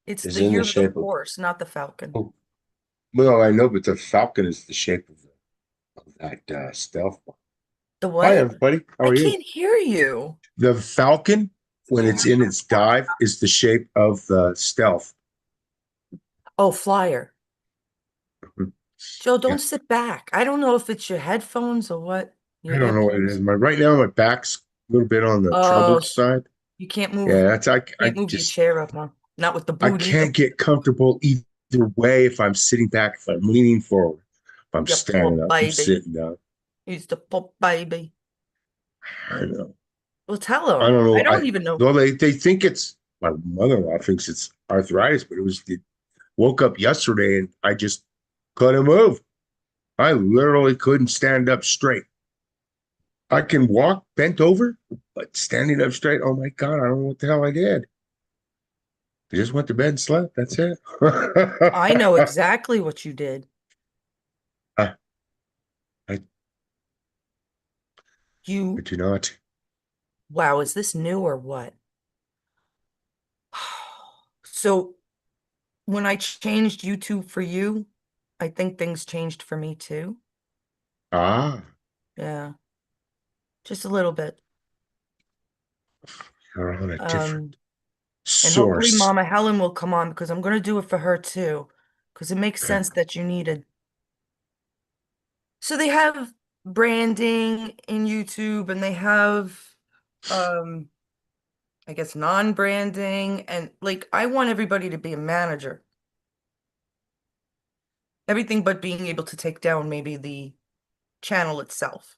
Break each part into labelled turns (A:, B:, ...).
A: It's
B: is
A: the
B: in the
A: year of the
B: shape of.
A: horse, not the falcon.
B: Oh, well, I know, but the falcon is the shape of that stealth one.
A: The
B: Hi,
A: what?
B: everybody. How
A: I
B: are you?
A: can't hear you.
B: The falcon, when it's in its dive, is the shape of the stealth.
A: Oh, flyer.
B: Mhm.
A: Joe,
B: Yeah,
A: don't sit back. I don't know if it's your headphones or what. Your
B: I don't know what it is.
A: earplugs.
B: My right now, my back's a little bit on the
A: Oh,
B: troubled side.
A: you can't
B: Yeah,
A: move.
B: that's I
A: Can't move your
B: just
A: chair up, huh? Not with the
B: I
A: boot either.
B: can't get comfortable either way if I'm sitting back, if I'm leaning forward, if I'm
A: You poor
B: standing up, I'm
A: baby.
B: sitting down.
A: He's the poor baby.
B: I know.
A: Well, tell
B: I
A: him.
B: don't
A: I
B: know.
A: don't even know.
B: Though they think it's my mother-in-law thinks it's arthritis, but it woke up yesterday and I just couldn't move. I literally couldn't stand up straight. I can walk bent over, but standing up straight, oh my God, I don't know what the hell I did. I just went to bed and slept. That's it.
A: I know exactly what you did.
B: I, I, I
A: You,
B: do not.
A: wow, is this new or what? So when I changed YouTube for you, I think things changed for me too.
B: Ah,
A: Yeah, just a little bit.
B: you're on a different
A: Um, and hopefully
B: source.
A: Mama Helen will come on because I'm going to do it for her too, because it makes sense that you needed. So they have branding in YouTube and they have um I guess non-branding and like I want everybody to be a manager. Everything but being able to take down maybe the channel itself.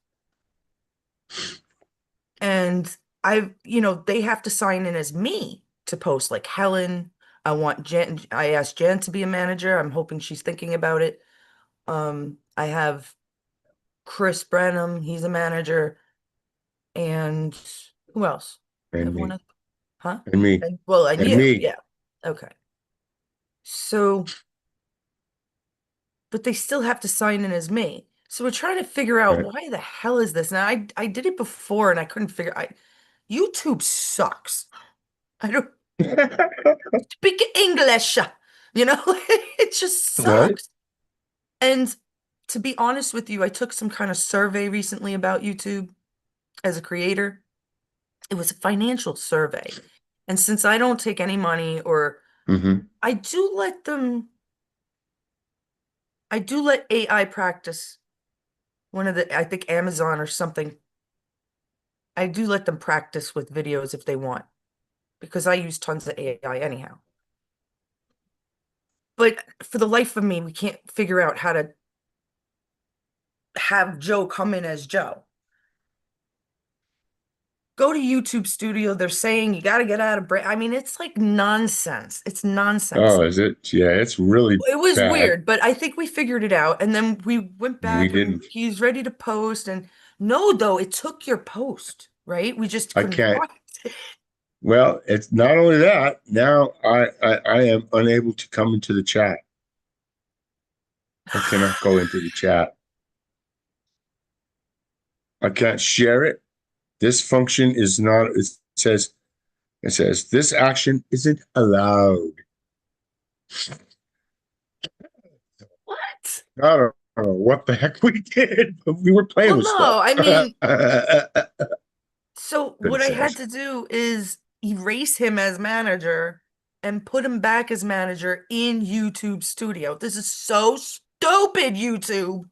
A: And they have to sign in as me to post like Helen. I asked Jen to be a manager. I'm hoping she's thinking about it. I have Chris Brenham, he's a manager, and who else? I
B: And
A: have one
B: me,
A: of, huh?
B: and me,
A: And well, and
B: and
A: you,
B: me.
A: yeah. Okay. So, but they still have to sign in as me. So we're trying to figure out
B: Right.
A: why the hell is this? Now I did it before and I couldn't figure I YouTube sucks. I don't speak English. You know, it just
B: What?
A: sucks. And to be honest with you, I took some kind of survey recently about YouTube as a creator. It was a financial survey. And since I don't take any money or
B: Hmm.
A: I do let them, I do let AI practice I think Amazon or something. I do let them practice with videos if they want because I use tons of AI anyhow. But for the life of me, we can't figure out how to have Joe come in as Joe. Go to YouTube Studio. They're saying you got to get out of brand. I mean, it's like nonsense. It's nonsense.
B: Oh, is it? Yeah, it's really
A: It was
B: bad.
A: weird, but I think we figured it out. And then we went
B: We
A: back and
B: didn't.
A: he's ready to post. And no, though, it took your post, right? We just
B: I
A: couldn't
B: can't.
A: find it.
B: Well, it's not only that. Now I am unable to come into the chat. I cannot go into the chat. I can't share it. This function is not. It says this action isn't allowed.
A: What?
B: I don't know what the heck we did, but we were playing
A: Well,
B: with stuff.
A: no, I mean, so
B: Couldn't
A: what I
B: say
A: had
B: it.
A: to do is erase him as manager and put him back as manager in YouTube Studio. This is so stupid, YouTube.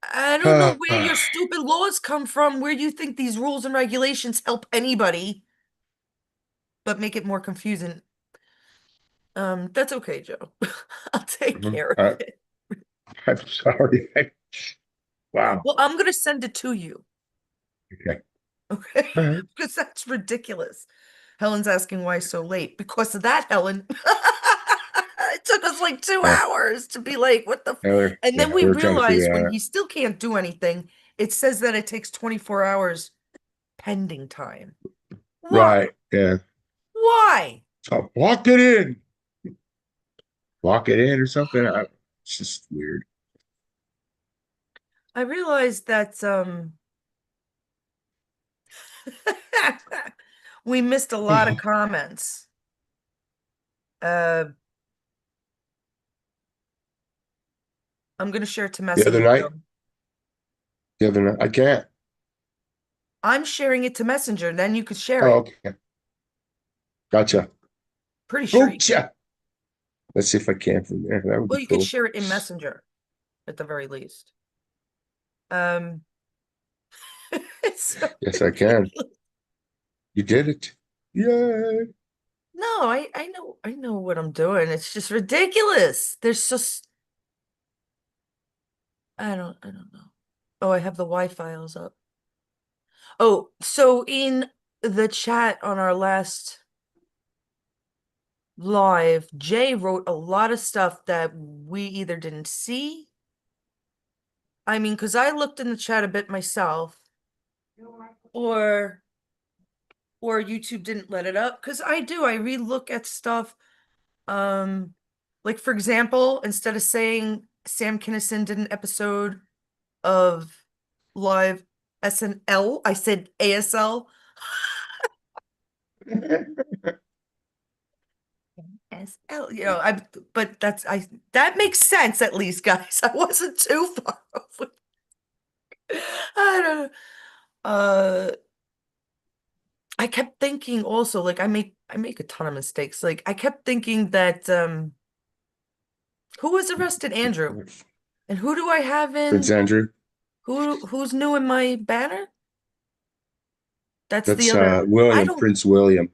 A: I don't know where your stupid laws come from, where you think these rules and regulations help anybody, but make it more confusing. That's okay, Joe. I'll take care of
B: I,
A: it.
B: I'm sorry. Wow.
A: Well, I'm gonna send it to you,
B: Okay.
A: okay?
B: All right.
A: Because that's ridiculous. Helen's asking why so late. Because of that, Helen. It took us like two
B: Yeah.
A: hours to be like, what the? And
B: Yeah,
A: then we
B: we were trying to figure
A: realized when
B: that
A: he
B: out.
A: still can't do anything, it says that it takes 24 hours pending time. Why?
B: Right. Yeah.
A: Why?
B: So walk it in. Walk it in or something. It's just weird.
A: I realized that we missed a lot of comments. Uh, I'm gonna share it to
B: The other
A: Messenger
B: night,
A: though.
B: the other night, I can't.
A: I'm sharing it to Messenger, then you could share
B: Oh,
A: it.
B: okay. Gotcha.
A: Pretty sure you can.
B: Gotcha. Let's see if I can from there. That would
A: Well,
B: be
A: you could
B: cool.
A: share it in Messenger at the very least. Um, it's so
B: Yes, I can.
A: ridiculous.
B: You did it. Yay.
A: No, I know what I'm doing. It's just ridiculous. There's just I don't know. Oh, I have the Wi files up. Oh, so in the chat on our last live, Jay wrote a lot of stuff that we either didn't see. I mean, because I looked in the chat a bit myself, or YouTube didn't let it up. Because I do, I relook at stuff. Um, like for example, instead of saying Sam Kinison did an episode of live SNL, I said ASL. SL, but that makes sense at least, guys. I wasn't too far off. I don't know. Uh, I kept thinking also, like I make a ton of mistakes. Like I kept thinking that who was arrested? Andrew. And who do I have
B: Prince
A: in
B: Andrew.
A: who's new in my banner? That's the
B: That's
A: other. I
B: William,
A: don't
B: Prince William.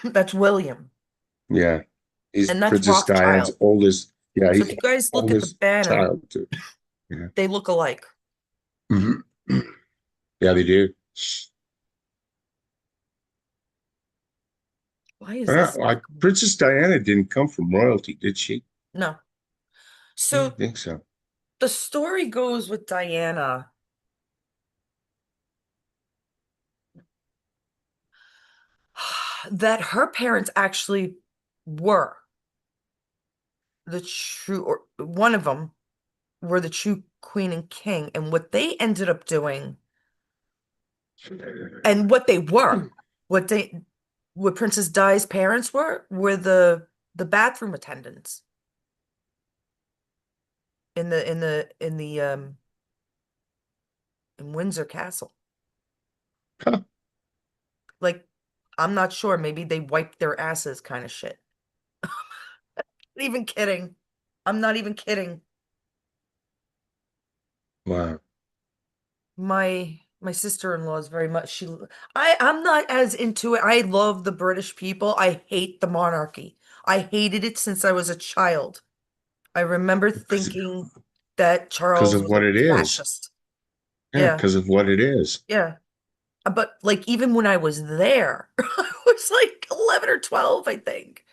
A: That's William.
B: Yeah. He's
A: And that's
B: Princess Diane's
A: Rothschild.
B: oldest, yeah,
A: So
B: he's
A: if you guys look at the
B: oldest
A: banner,
B: child too. Yeah.
A: they look alike.
B: Mhm. Yeah, they do.
A: Why is this not coming?
B: Princess Diana didn't come from royalty, did she?
A: No.
B: I didn't
A: So
B: think so.
A: the story goes with Diana that her parents actually were the true, or one of them were the true queen and king. And what they ended up doing, and what they were, what they, what Princess Di's parents were the bathroom attendants in Windsor Castle.
B: Huh.
A: Like, I'm not sure, maybe they wiped their asses kind of shit. Not even kidding. I'm not even kidding.
B: Wow.
A: My sister-in-law is very much I'm not as into it. I love the British people. I hate the monarchy. I hated it since I was a child. I remember
B: Because
A: thinking that
B: because
A: Charles
B: of
A: was a
B: what it is.
A: fascist.
B: Yeah,
A: Yeah,
B: because of what it is.
A: yeah. But like even when I was there, I was like 11 or 12, I think.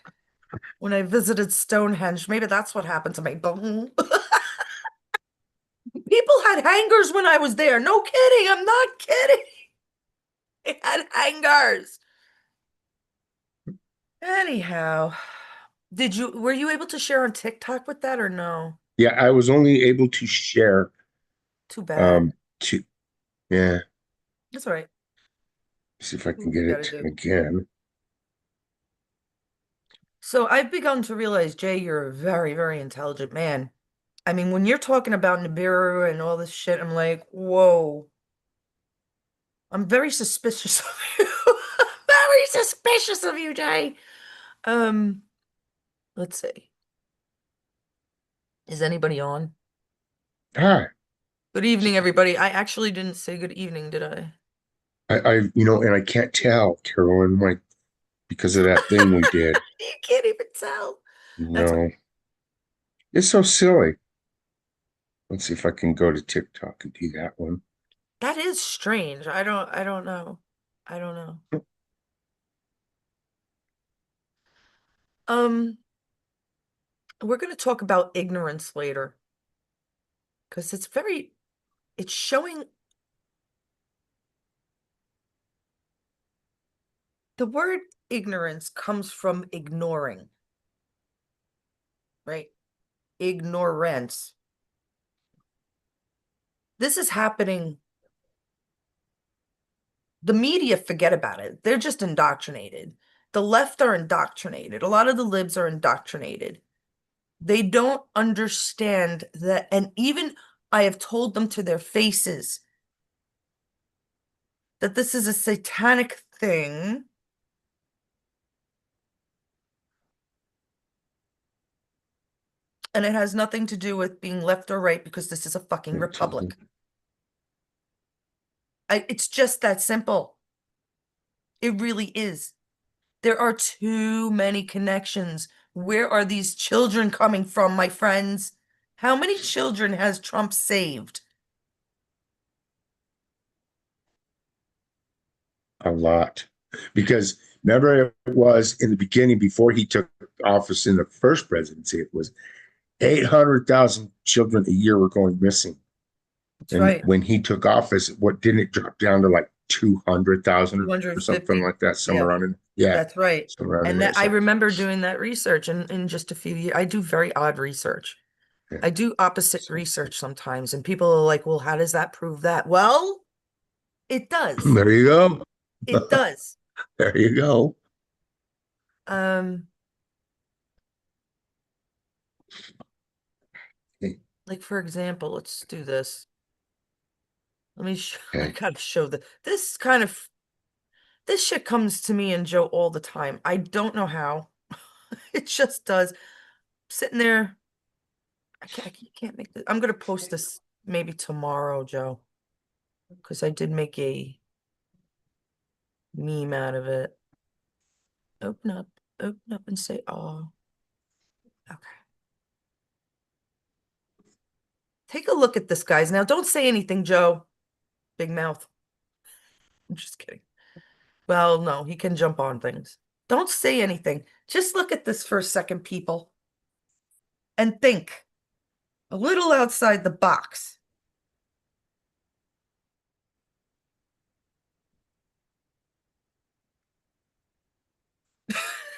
A: When I visited Stonehenge, maybe that's what happened to my bone. People had hangers when I was there. No kidding. I'm not kidding. They had hangers. Anyhow, were you able to share on TikTok with that or no?
B: Yeah, I was only able to share
A: Too bad.
B: um to yeah,
A: That's all right.
B: see if I
A: Do
B: can
A: what you
B: get
A: gotta
B: it
A: do.
B: again.
A: So I've begun to realize, Jay, you're a very, very intelligent man. I mean, when you're talking about Nibiru and all this shit, I'm like, whoa, I'm very suspicious of you. Very suspicious of you, Jay. Um, let's see. Is anybody on?
B: Hi.
A: Good evening, everybody. I actually didn't say good evening, did I?
B: And I can't tell, Carolyn, like because of that thing we did.
A: You can't even tell. That's
B: No, it's so silly. Let's see if I can go to TikTok and do that one.
A: that is strange. I don't know. I don't know. Um, we're gonna talk about ignorance later because it's showing the word ignorance comes from ignoring, right? Ignorance. This is happening. The media forget about it. They're just indoctrinated. The left are indoctrinated. A lot of the libs are indoctrinated. They don't understand that, and even I have told them to their faces that this is a satanic thing and it has nothing to do with being left or right because this is a fucking republic. It's just that simple. It really is. There are too many connections. Where are these children coming from, my friends? How many children has Trump saved?
B: A lot. Because remember, it was in the beginning before he took office in the first presidency, it was 800,000 children a year were going missing.
A: That's
B: And
A: right.
B: when he took office, what didn't it drop down to like 200,000 or something
A: 250.
B: like that?
A: Yeah,
B: Somewhere around in, yeah,
A: that's right.
B: somewhere around in
A: And
B: there.
A: that, I
B: So,
A: remember doing that research in just a few years. I do very odd research.
B: yeah.
A: I do opposite
B: So
A: research sometimes, and people are like, well, how does that prove that? Well, it does.
B: there you go.
A: It does.
B: There you go.
A: Um, like for example, let's do this. Let me sh I
B: Okay.
A: gotta show this kind of this shit comes to me and Joe all the time. I don't know how. It just does. Sitting there, I can't make this. I'm gonna post this maybe tomorrow, Joe, because I did make a meme out of it. Open up and say, oh, okay. Take a look at this, guys. Now, don't say anything, Joe. Big mouth. I'm just kidding. Well, no, he can jump on things. Don't say anything. Just look at this for a second, people, and think a little outside the box.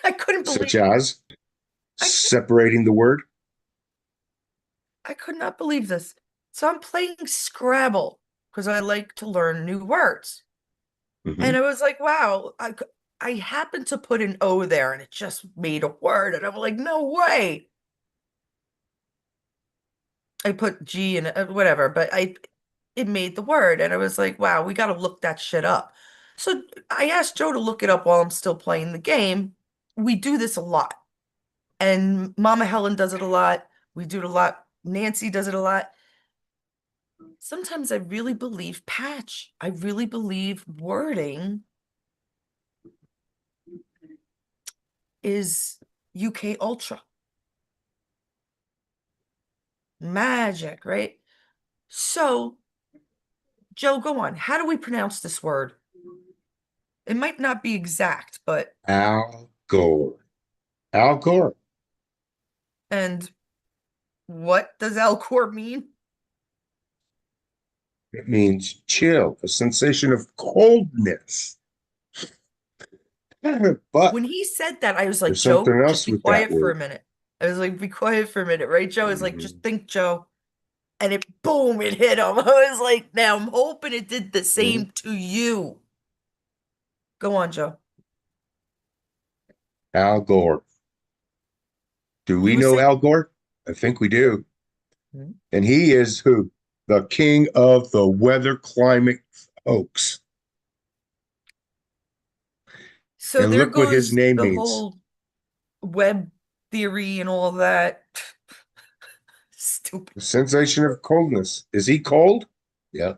A: I couldn't
B: Such
A: believe
B: as
A: I could
B: separating the word.
A: I could not believe this. So I'm playing Scrabble because I like to learn new words.
B: Hmm.
A: And I was like, wow, I happened to put an O there and it just made a word. And I'm like, no way. I put G and whatever, but it made the word. And I was like, wow, we got to look that shit up. So I asked Joe to look it up while I'm still playing the game. We do this a lot. And Mama Helen does it a lot. We do it a lot. Nancy does it a lot. Sometimes I really believe patch. I really believe wording is UK Ultra. Magic, right? So, Joe, go on. How do we pronounce this word? It might not be exact, but
B: Al Gore. Al Gore.
A: and what does Alcor mean?
B: It means chill, a sensation of coldness. But
A: When he said that, I was like,
B: there's
A: Joe,
B: something
A: just
B: else
A: be
B: with that
A: quiet for a
B: word.
A: minute. I was like, be quiet for a minute, right? Joe is like, just
B: Mhm.
A: think, Joe. And it boom, it hit him. I was like, now I'm hoping it did the
B: Mhm.
A: same to you. Go on, Joe.
B: Al Gore. Do
A: You
B: we
A: were
B: know
A: saying,
B: Al Gore? I think we do.
A: hmm?
B: And he is who? The king of the weather climate hoax.
A: So
B: And
A: there
B: look what his
A: goes
B: name
A: the
B: means.
A: whole web theory and all that. Stupid.
B: The sensation of coldness. Is he cold? Yeah.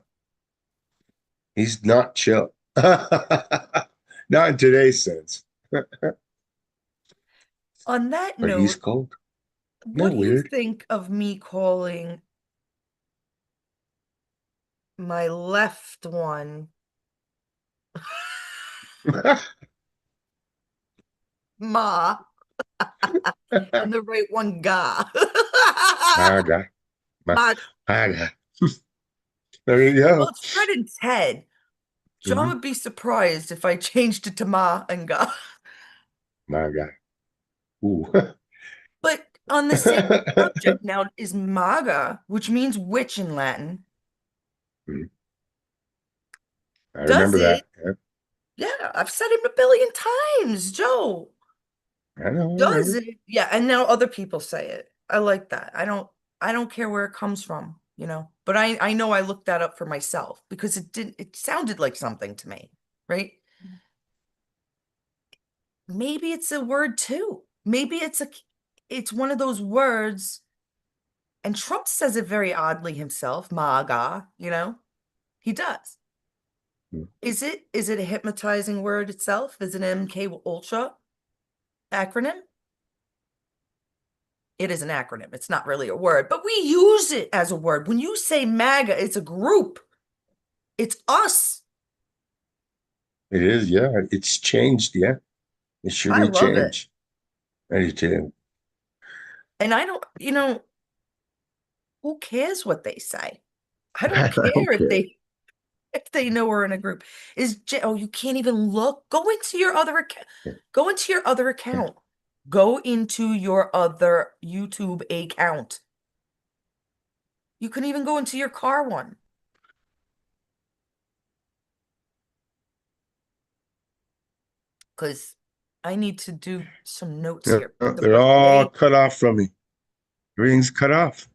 B: He's not chill. Not in today's sense.
A: On that
B: But he's
A: note,
B: cold.
A: what
B: No
A: do you
B: weird.
A: think of me calling my left one Ma and the right one Ga?
B: My God. My,
A: Ma.
B: my God. There you
A: Well,
B: go.
A: it's Fred and Ted. John
B: Mhm.
A: would be surprised if I changed it to Ma and Ga.
B: My God. Ooh.
A: But on the same subject, now is Maga, which means witch in Latin,
B: I
A: does
B: remember
A: it
B: that. Yeah.
A: Yeah, I've said it a billion times. Joe
B: I know, I
A: does
B: remember.
A: it. Yeah, and now other people say it. I like that. I don't care where it comes from, But I know I looked that up for myself because it sounded like something to me, right? Maybe it's a word too. Maybe it's one of those words, and Trump says it very oddly himself, MAGA. He does. Is it a hypnotizing word itself? Is it an MK Ultra acronym? It is an acronym. It's not really a word, but we use it as a word. When you say MAGA, it's a group. It's us.
B: It is, yeah. It's changed, yeah. It sure
A: I
B: did
A: love it.
B: change. I do too.
A: And I don't, who cares what they say? I don't
B: I
A: care
B: don't care.
A: if they know we're in a group. Oh, you can't even look. Go into your other account. Go into your other account. Go into your other YouTube account. You can even go into your car one because I need to do some notes
B: No,
A: here.
B: no,
A: The
B: they're all
A: birthday.
B: cut off from me. Everything's cut off.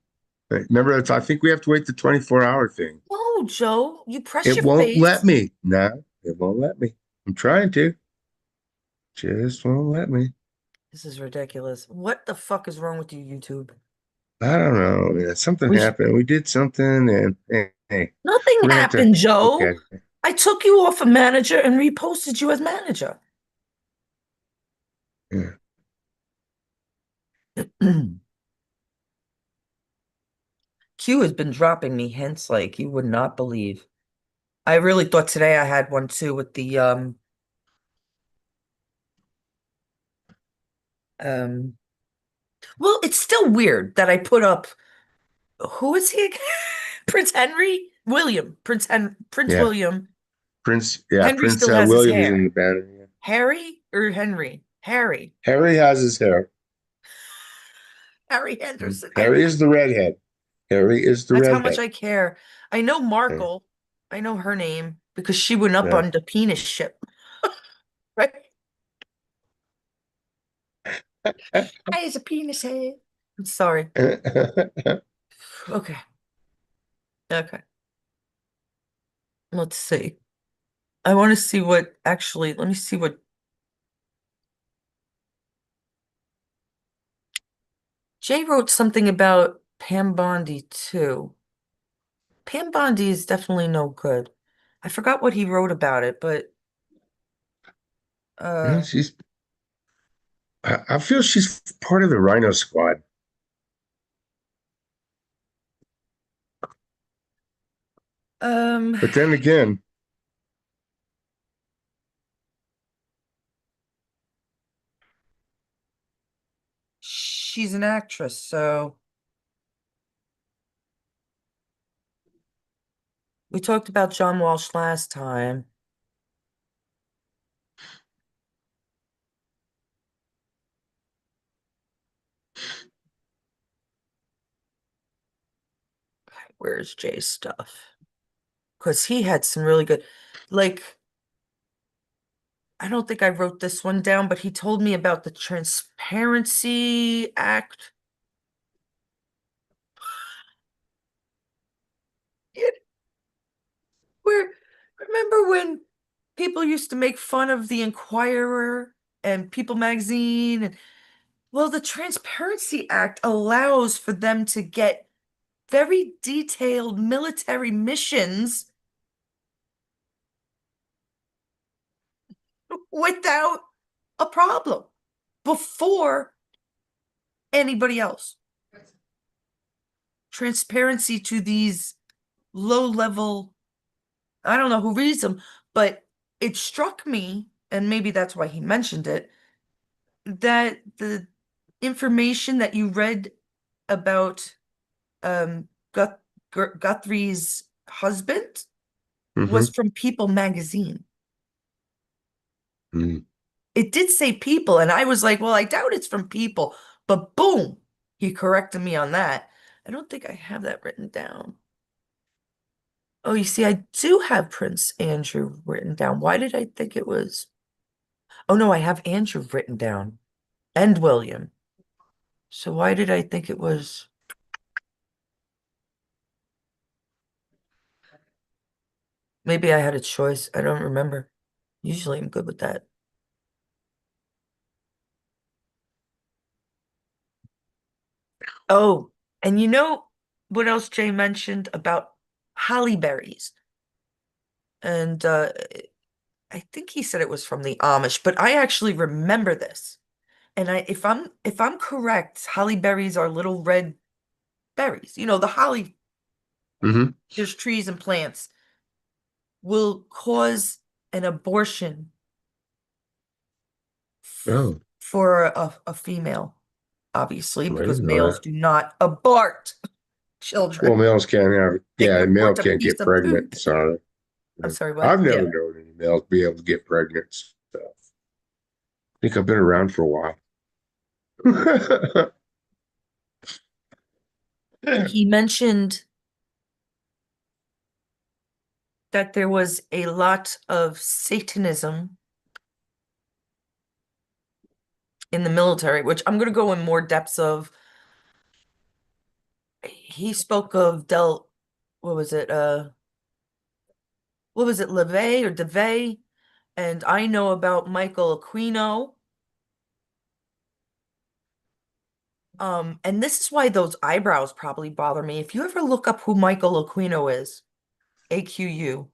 B: Remember, I think we have to wait the 24-hour thing.
A: No, Joe, you press
B: It
A: your
B: won't let
A: face.
B: me. No, it won't let me. I'm trying to. Just won't let me.
A: This is ridiculous. What the fuck is wrong with you, YouTube?
B: I don't know. Yeah, something
A: We sh
B: happened. We did something, and hey,
A: Nothing
B: we're gonna have to
A: happened,
B: look
A: Joe.
B: at it.
A: I took you off a manager and reposted you as manager.
B: Yeah.
A: Q has been dropping me hints like you would not believe. I really thought today I had one too with the um well, it's still weird that I put up who is he again? Prince Henry? Prince
B: Yeah.
A: William. Henry
B: Prince
A: still has his
B: William is in
A: hair.
B: the banner. Yeah.
A: Harry or Henry? Harry.
B: Harry has his hair.
A: Harry Henderson.
B: Harry is the redhead. Harry is the
A: That's how much
B: redhead.
A: I care. I know
B: Yeah.
A: Markle. I know her name because she went up
B: Yeah.
A: on the penis ship, right? I is a penis head. I'm sorry. Okay. Okay. Let's see. I want to see what actually, let me see what Jay wrote something about Pam Bondi too. Pam Bondi is definitely no good. I forgot what he wrote about it, but
B: Yeah,
A: uh
B: I feel she's part of the Rhino Squad.
A: um
B: But then again,
A: she's an actress, so we talked about John Walsh last time. Where's Jay's stuff? Because he had some really good, like, I don't think I wrote this one down, but he told me about the Transparency Act. Where, remember when people used to make fun of the Inquirer and People Magazine? Well, the Transparency Act allows for them to get very detailed military missions without a problem before anybody else. Transparency to these low level, I don't know who reads them, but it struck me, and maybe that's why he mentioned it, that the information that you read about Guthrie's husband was
B: hmm
A: from People magazine.
B: mm,
A: It did say People, and I was like, well, I doubt it's from People, but boom, he corrected me on that. I don't think I have that written down. Oh, you see, I do have Prince Andrew written down. Why did I think it was? Oh no, I have Andrew written down and William. So why did I think it was? Maybe I had a choice. I don't remember. Usually I'm good with that. Oh, and you know what else Jay mentioned about holly berries? And I think he said it was from the Amish, but I actually remember this. And if I'm correct, holly berries are little red berries. You know, the holly,
B: Hmm.
A: there's trees and plants, will cause an abortion
B: Oh,
A: for a female, obviously,
B: I
A: because
B: didn't know
A: males
B: that.
A: do not abort
B: Well,
A: children.
B: males can't have,
A: They can
B: yeah, a male
A: abort a
B: can't
A: piece
B: get
A: of
B: pregnant.
A: poop.
B: So
A: I'm sorry, what?
B: I've never
A: Yeah.
B: known any males be able to get pregnant. So I think I've been around for a while.
A: He mentioned that there was a lot of Satanism in the military, which I'm going to go in more depths of. He spoke of what was it? What was it, LeVay or DeVay? And I know about Michael Aquino. And this is why those eyebrows probably bother me. If you ever look up who Michael Aquino is, AQU,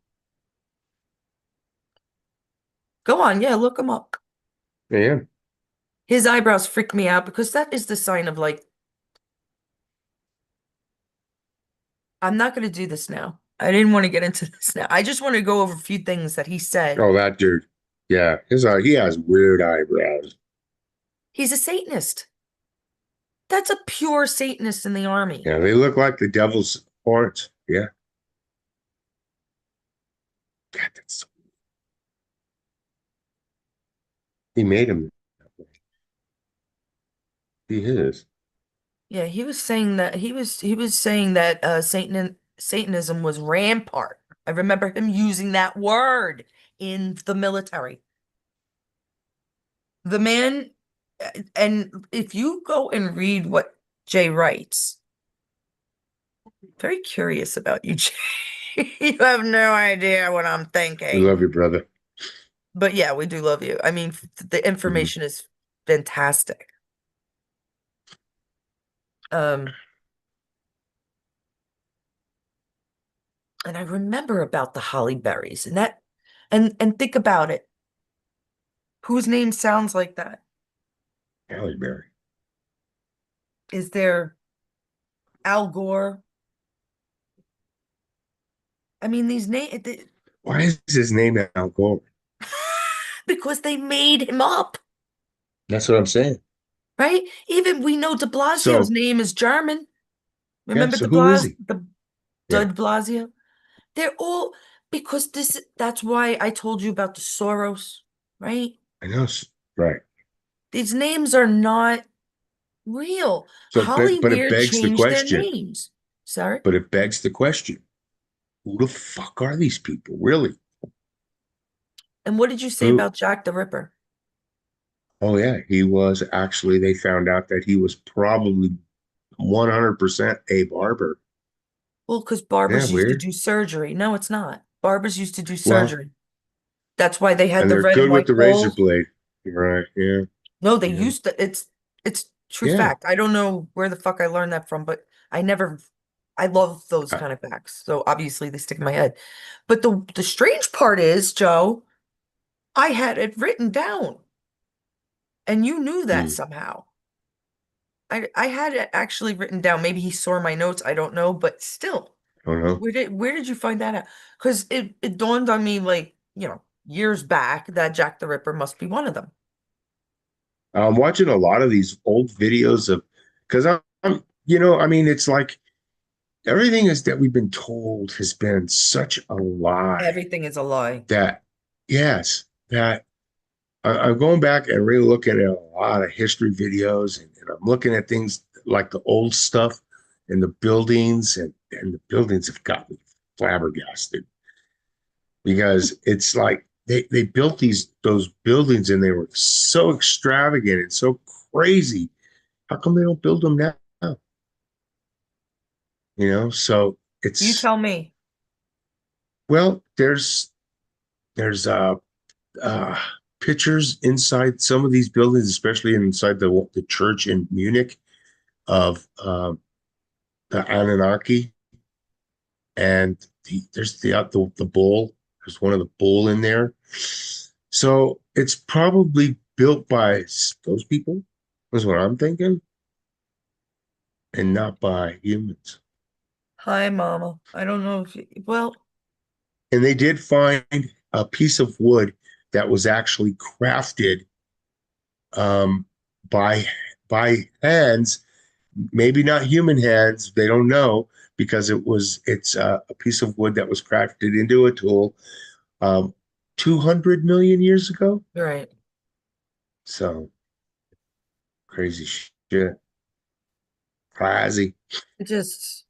A: go on, yeah, look him up.
B: Man,
A: His eyebrows freak me out because that is the sign of like, I'm not going to do this now. I didn't want to get into this now. I just want to go over a few things that he said.
B: oh, that dude. Yeah, he has weird eyebrows.
A: He's a Satanist. That's a pure Satanist in the army.
B: Yeah, they look like the devil's horns. Yeah, God, he made him that way. He is.
A: Yeah, he was saying that he was saying that Satanism was rampart. I remember him using that word in the military. The man, and if you go and read what Jay writes, very curious about you, Jay. You have no idea what I'm
B: We love
A: thinking.
B: you, brother.
A: But yeah, we do love you. I mean, the
B: Mhm.
A: information is fantastic. Um, and I remember about the holly berries and that, and think about it. Whose name sounds like that?
B: Halle Berry.
A: Is there Al Gore? I mean, these names
B: Why is his name Al Gore?
A: because they made him up,
B: That's what I'm saying.
A: right? Even we know de Blasio's
B: So,
A: name is German.
B: yeah,
A: Remember
B: so who is he?
A: The
B: Yeah,
A: Dud Blasio? They're all because that's why I told you about the Soros, right?
B: I know. Right.
A: These names are not real.
B: So, but it
A: Hollyweird
B: begs the
A: changed their
B: question.
A: names. Sorry.
B: But it begs the question. Who the fuck are these people? Really?
A: And what did you say
B: Who?
A: about Jack the Ripper?
B: Oh, yeah. He was actually, they found out that he was probably 100% a barber.
A: Well, because
B: Yeah,
A: barbers used to
B: weird.
A: do surgery. No, it's not. Barbers used to do
B: Well,
A: surgery. That's why they had
B: and
A: the
B: they're
A: red and
B: good with
A: white
B: the razor
A: balls.
B: blade. Right. Yeah.
A: No, they
B: Yeah.
A: used to. It's true
B: Yeah.
A: fact. I don't know where the fuck I learned that from, but I never. I love those
B: Uh,
A: kind of facts. So obviously they stick in my head. But the strange part is, Joe, I had it written down, and you knew that
B: mm,
A: somehow. I had it actually written down. Maybe he saw my notes. I don't know, but still,
B: I don't know.
A: where did you find that out? Because it dawned on me like, years back that Jack the Ripper must be one of them.
B: I'm watching a lot of these old videos of, because I mean, it's like everything is that we've been told has been such a lie
A: Everything is a lie.
B: that, yes, that I'm going back and really looking at a lot of history videos, and I'm looking at things like the old stuff and the buildings, and the buildings have got me. flabbergasted because it's like they built those buildings and they were so extravagant and so crazy. How come they don't build them now? So
A: You
B: it's
A: tell me.
B: well, there's uh pictures inside some of these buildings, especially inside the church in Munich of the Anunnaki, and there's the bull. There's one of the bull in there. So it's probably built by those people, is what I'm thinking, and not by humans.
A: Hi, Mama. I don't know if you, well,
B: And they did find a piece of wood that was actually crafted um, by by hands, maybe not human hands. They don't know because it's a piece of wood that was crafted into a tool um, 200 million years ago.
A: right.
B: So crazy shit, crazy.
A: It just,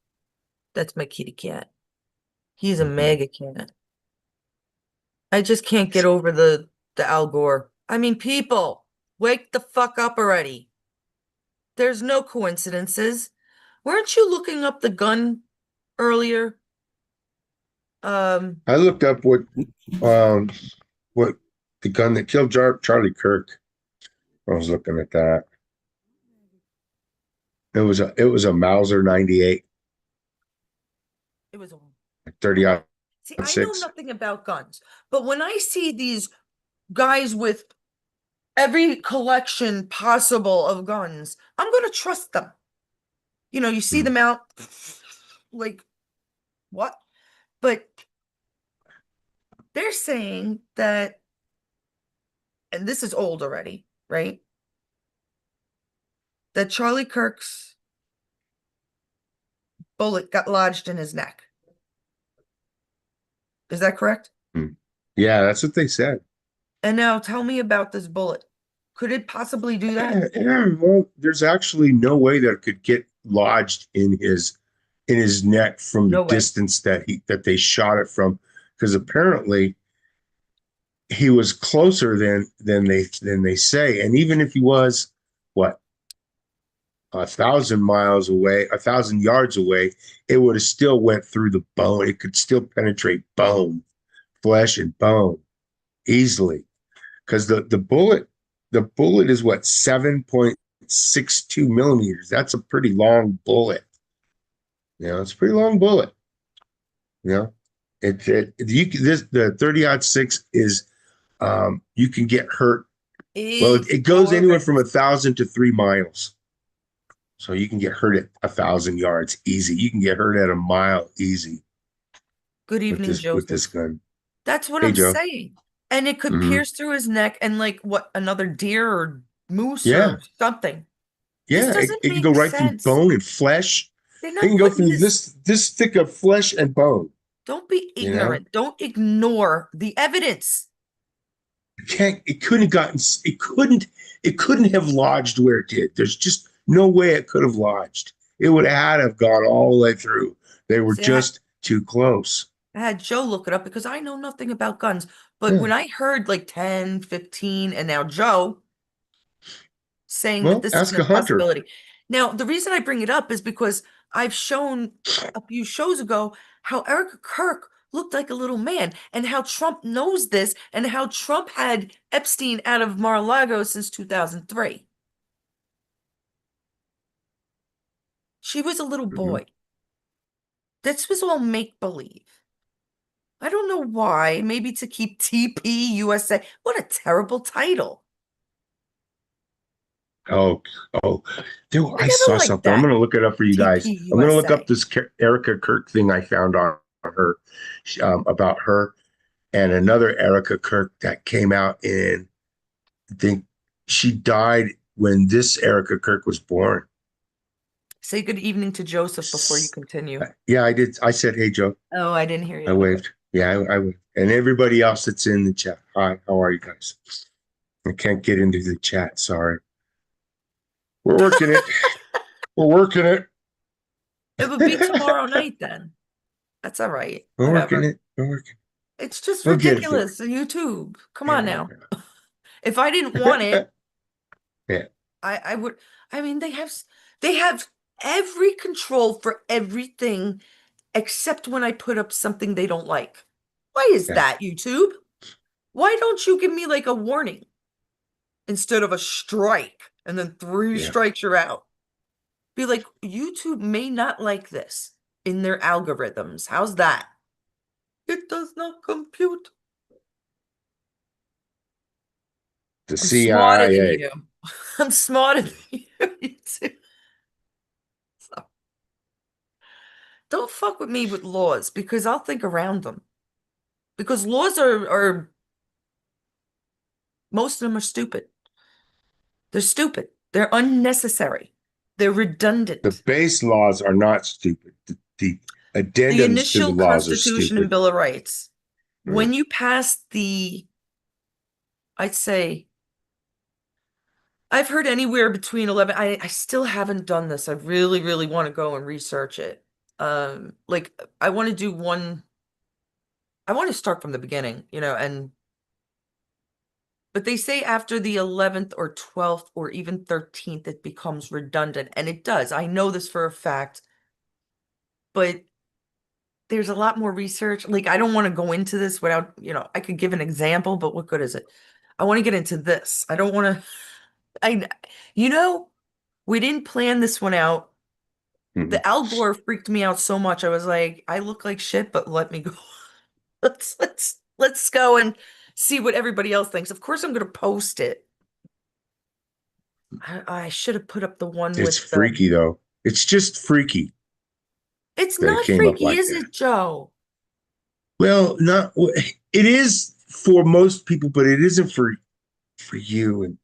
A: that's my kitty cat. He's a
B: Mhm.
A: mega cat. I just can't get over the Al Gore. I mean, people, wake the fuck up already. There's no coincidences. Weren't you looking up the gun earlier? Um,
B: I looked up um, what the gun that killed Charlie Kirk. I was looking at that. It was a Mauser 98,
A: it was
B: thirty
A: okay.
B: out
A: See, I know
B: six.
A: nothing about guns, but when I see these guys with every collection possible of guns, I'm gonna trust them. You see
B: Hmm.
A: them out, like, what? But they're saying that, and this is old already, right? That Charlie Kirk's bullet got lodged in his neck. Is that correct?
B: Hmm. Yeah, that's what they said.
A: And now tell me about this bullet. Could it possibly do that?
B: Well, there's actually no way that it could get lodged in his neck from the
A: No way.
B: distance that they shot it from, because apparently he was closer than they say, and even if he was what 1,000 miles away, 1,000 yards away, it would have still went through the bone. It could still penetrate bone, flesh, and bone easily because the bullet is what 7.62 millimeters. That's a pretty long bullet. It's a pretty long bullet. You know, the 30-06 is you can get hurt. Well, it goes anywhere from
A: Ignorant.
B: 1,000 to 3 miles. So you can get hurt at 1,000 yards easy. You can get hurt at a mile easy
A: Good
B: with
A: evening,
B: this
A: Joseph.
B: gun.
A: That's what
B: Hey
A: I'm
B: Joe.
A: saying. And it could
B: Hmm.
A: pierce through his neck and like what, another deer or moose
B: Yeah,
A: or something. This
B: yeah. It,
A: doesn't
B: it can go
A: make
B: right through
A: sense.
B: bone and flesh.
A: They're
B: It
A: not
B: can go
A: putting
B: through
A: this.
B: this thick of flesh and bone.
A: Don't be
B: You know,
A: ignorant. Don't ignore the evidence.
B: it can't. It couldn't have gotten. It couldn't. It couldn't have lodged where it did. There's just no way it could have lodged. It would have had to have gone all the way through. They were
A: See,
B: just too close.
A: I had Joe look it up because I know nothing about guns. But
B: Yeah.
A: when I heard like 10, 15, and now Joe saying that
B: Well,
A: this isn't
B: ask
A: a
B: a hunter.
A: possibility. Now, the reason I bring it up is because I've shown a few shows ago how Eric Kirk looked like a little man and how Trump knows this and how Trump had Epstein out of Mar-a-Lago since 2003. She was a little
B: Mhm.
A: boy. This was all make believe. I don't know why. Maybe to keep TP USA. What a terrible title.
B: Oh, oh, dude,
A: I
B: I
A: never
B: saw
A: liked
B: something. I'm
A: that.
B: gonna look it up for you
A: TP
B: guys. I'm gonna look
A: USA.
B: up this Erica Kirk thing I found on her about her and another Erica Kirk that came out in. I think she died when this Erica Kirk was born.
A: Say good evening to Joseph before you continue.
B: Yeah, I did. I said, "Hey, Joe."
A: Oh, I didn't hear you.
B: I
A: Okay.
B: waved. Yeah, I waved. And everybody else that's in the chat. Hi, how are you guys? I can't get into the chat. Sorry. We're working it. We're working it.
A: It would be tomorrow night then. That's all right.
B: We're working
A: Whatever.
B: it. We're working.
A: It's just
B: We'll get it
A: ridiculous.
B: fixed.
A: YouTube. Come on now.
B: Yeah.
A: If I didn't want it,
B: Yeah.
A: I would. I mean, they have every control for everything except when I put up something they don't like. Why is
B: Yeah.
A: that, YouTube? Why don't you give me like a warning instead of a strike and then three
B: Yeah.
A: strikes you're out? Be like, YouTube may not like this in their algorithms. How's that? It does not compute.
B: The
A: I'm smarter than
B: CIA.
A: you. I'm smarter than you, YouTube. So don't fuck with me with laws because I'll think around them. Because laws are most of them are stupid. They're stupid. They're unnecessary. They're
B: The
A: redundant.
B: base laws are not stupid. The
A: The
B: addendums to the
A: initial
B: laws are
A: Constitution and
B: stupid.
A: Bill of Rights,
B: Mm.
A: when you pass I'd say, I've heard anywhere between 11, I still haven't done this. I really, really want to go and research it. Like I want to do one, I want to start from the beginning, but they say after the 11th or 12th or even 13th, it becomes redundant. And it does. I know this for a fact, but there's a lot more research. Like, I don't want to go into this without, I could give an example, but what good is it? I want to get into this. I don't want to, I, you know, we didn't plan this one out.
B: Mhm.
A: The Al Gore freaked me out so much. I was like, I look like shit, but let me go. Let's go and see what everybody else thinks. Of course, I'm going to post it. I should have put up the one
B: It's
A: with
B: freaky though. It's just freaky
A: it's
B: that it
A: not
B: came up
A: freaky,
B: like
A: is
B: that.
A: it, Joe?
B: Well, not it is for most people, but it isn't for you in
A: It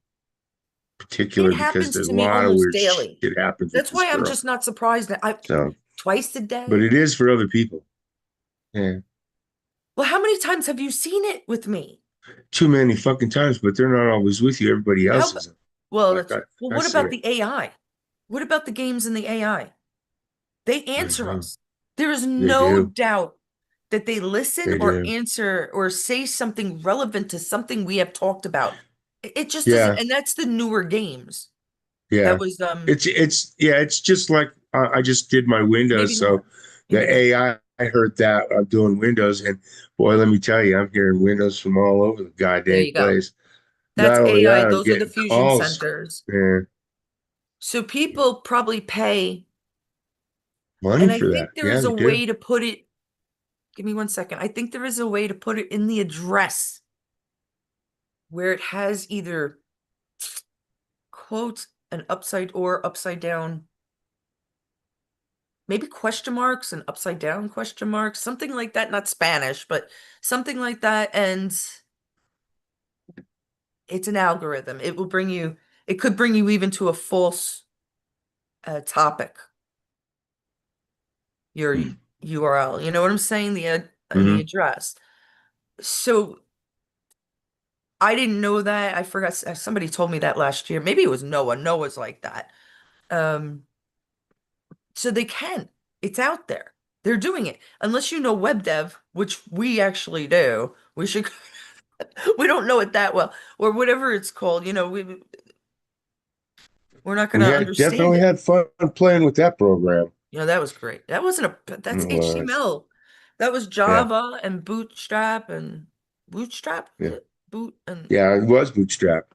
B: particular because
A: happens
B: there's
A: to
B: a
A: me
B: lot of
A: almost
B: weird
A: daily.
B: shit happens with
A: That's
B: this
A: why I'm
B: girl.
A: just not surprised that I
B: So,
A: twice a
B: but
A: day.
B: it is for other people. Yeah,
A: Well, how many times have you seen it with me?
B: too many fucking times, but they're not always with you. Everybody
A: How,
B: else
A: ab-
B: is.
A: well,
B: Like
A: well,
B: I
A: what
B: see
A: about
B: it.
A: the AI? What about the games in the AI? They answer
B: Mhm.
A: us. There is
B: They
A: no
B: do.
A: doubt that they listen
B: They
A: or
B: do.
A: answer or say something relevant to something we have talked about. It just doesn't,
B: Yeah,
A: and that's the newer games. That
B: yeah.
A: was
B: It's yeah. It's just like I just did my
A: maybe
B: Windows,
A: not.
B: so
A: Maybe
B: the
A: not.
B: AI heard that I'm doing Windows, and boy, let me tell you, I'm hearing Windows from all over the
A: There
B: goddamn
A: you go.
B: place.
A: That's
B: Not only
A: AI.
B: that, I'm
A: Those are the
B: getting
A: fusion
B: calls.
A: centers.
B: Man,
A: So people probably pay,
B: money
A: and I
B: for
A: think
B: that.
A: there
B: Yeah,
A: is a
B: they do.
A: way to put it. Give me one second. I think there is a way to put it in the address where it has either quote an upside down, maybe question marks and upside down question marks, something like that. Not Spanish, but something like that. And it's an algorithm. It could bring you even to a false topic, your
B: Mm-hmm.
A: URL. You know what I'm saying? The
B: Mm-hmm.
A: address. So I didn't know that. I forgot somebody told me that last year. Maybe it was Noah. Noah's like that. Um, so they can. It's out there. They're doing it. Unless you know web dev, which we actually do. We should we don't know it that well, or whatever it's called. We're not gonna
B: We had
A: understand
B: definitely
A: it.
B: had fun playing with that program.
A: That was great. That wasn't that's
B: It was.
A: HTML. That was
B: Yeah,
A: Java and Bootstrap and Bootstrap, was
B: yeah,
A: it? Boot and
B: yeah. It was Bootstrap.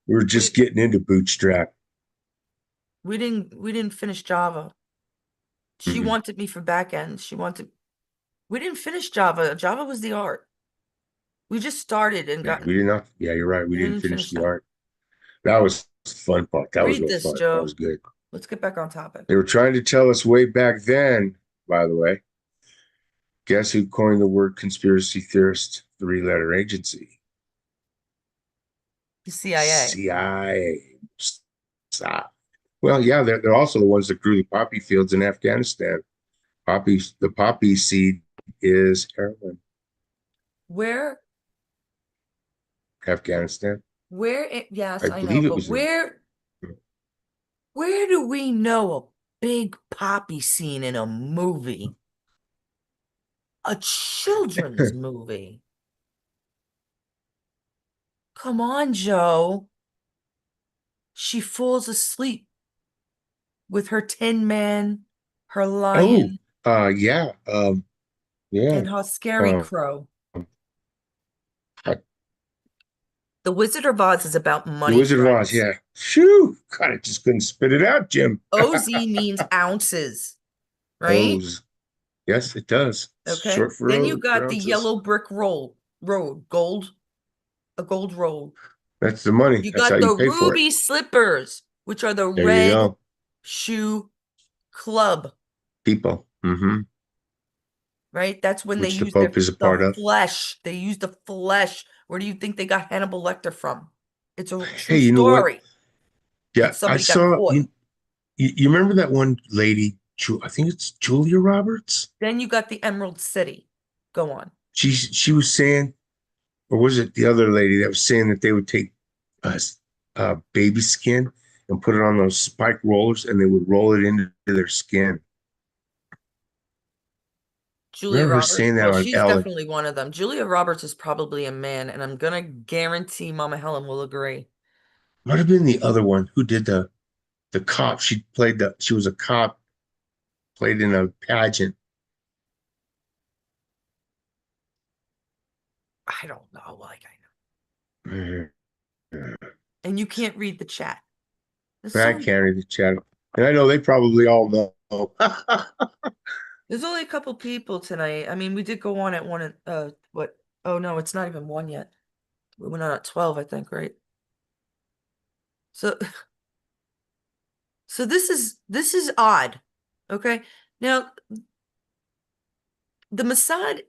B: We were just
A: we
B: getting into Bootstrap.
A: we didn't finish Java. She
B: Mm-hmm.
A: wanted me for back end. We didn't finish Java. Java was the art. We just started and
B: Yeah,
A: got
B: we didn't. Yeah, you're right. We
A: we
B: didn't
A: didn't
B: finish
A: finish
B: the
A: that.
B: art. That was the fun part. That was
A: Read
B: real
A: this,
B: fun. That was
A: Joe.
B: good.
A: Let's get back on topic.
B: They were trying to tell us way back then, by the way. Guess who coined the word conspiracy theorist? Three-letter agency.
A: The CIA.
B: CIA. Well, yeah, they're also the ones that grew the poppy fields in Afghanistan. The poppy seed is heroin.
A: Where
B: Afghanistan.
A: yes,
B: I
A: I know,
B: believe it
A: but
B: was in.
A: where do we know a big poppy scene in a movie? A children's movie. Come on, Joe. She falls asleep with her Tin Man, her
B: Oh,
A: lion,
B: yeah, yeah.
A: and her scary
B: Um,
A: crow.
B: uh,
A: The Wizard of Oz is about
B: the
A: money,
B: Wizard of Oz,
A: friends.
B: yeah. Shoo! God, I just couldn't spit it out, Jim.
A: OZ means ounces, right?
B: O's. Yes, it does. It's
A: Okay.
B: short for
A: Then you
B: O for
A: got the
B: ounces.
A: yellow brick road, a gold road.
B: That's the money.
A: You
B: That's how
A: got
B: you
A: the
B: pay for it.
A: ruby slippers, which are the
B: There you
A: red
B: go.
A: shoe club,
B: People. Hmm.
A: right? That's when they
B: Which the
A: use
B: Pope is a
A: the
B: part of.
A: flesh. They use the flesh. Where do you think they got Hannibal Lecter from? It's a true
B: Hey, you know what?
A: story.
B: Yeah,
A: And
B: I
A: somebody got
B: saw
A: caught.
B: you remember that one lady, I think it's Julia Roberts?
A: Then you got the Emerald City. Go on.
B: She was saying, or was it the other lady that was saying that they would take uh, baby skin and put it on those spike rollers and they would roll it into their skin.
A: Julia
B: Remember her
A: Roberts.
B: saying that
A: Well,
B: on
A: she's
B: Ellen?
A: definitely one of them. Julia Roberts is probably a man, and I'm gonna guarantee Mama Helen will agree.
B: Might have been the other one who did the cop. She was a cop, played in a pageant.
A: I don't know. Like I know.
B: I
A: And you can't read the chat.
B: can't read the chat. And I know they probably all know.
A: There's only a couple people tonight. I mean, we did go on at one what? Oh no, it's not even one yet. We went on at 12, I think, right? So so this is odd. Okay. Now, the Mossad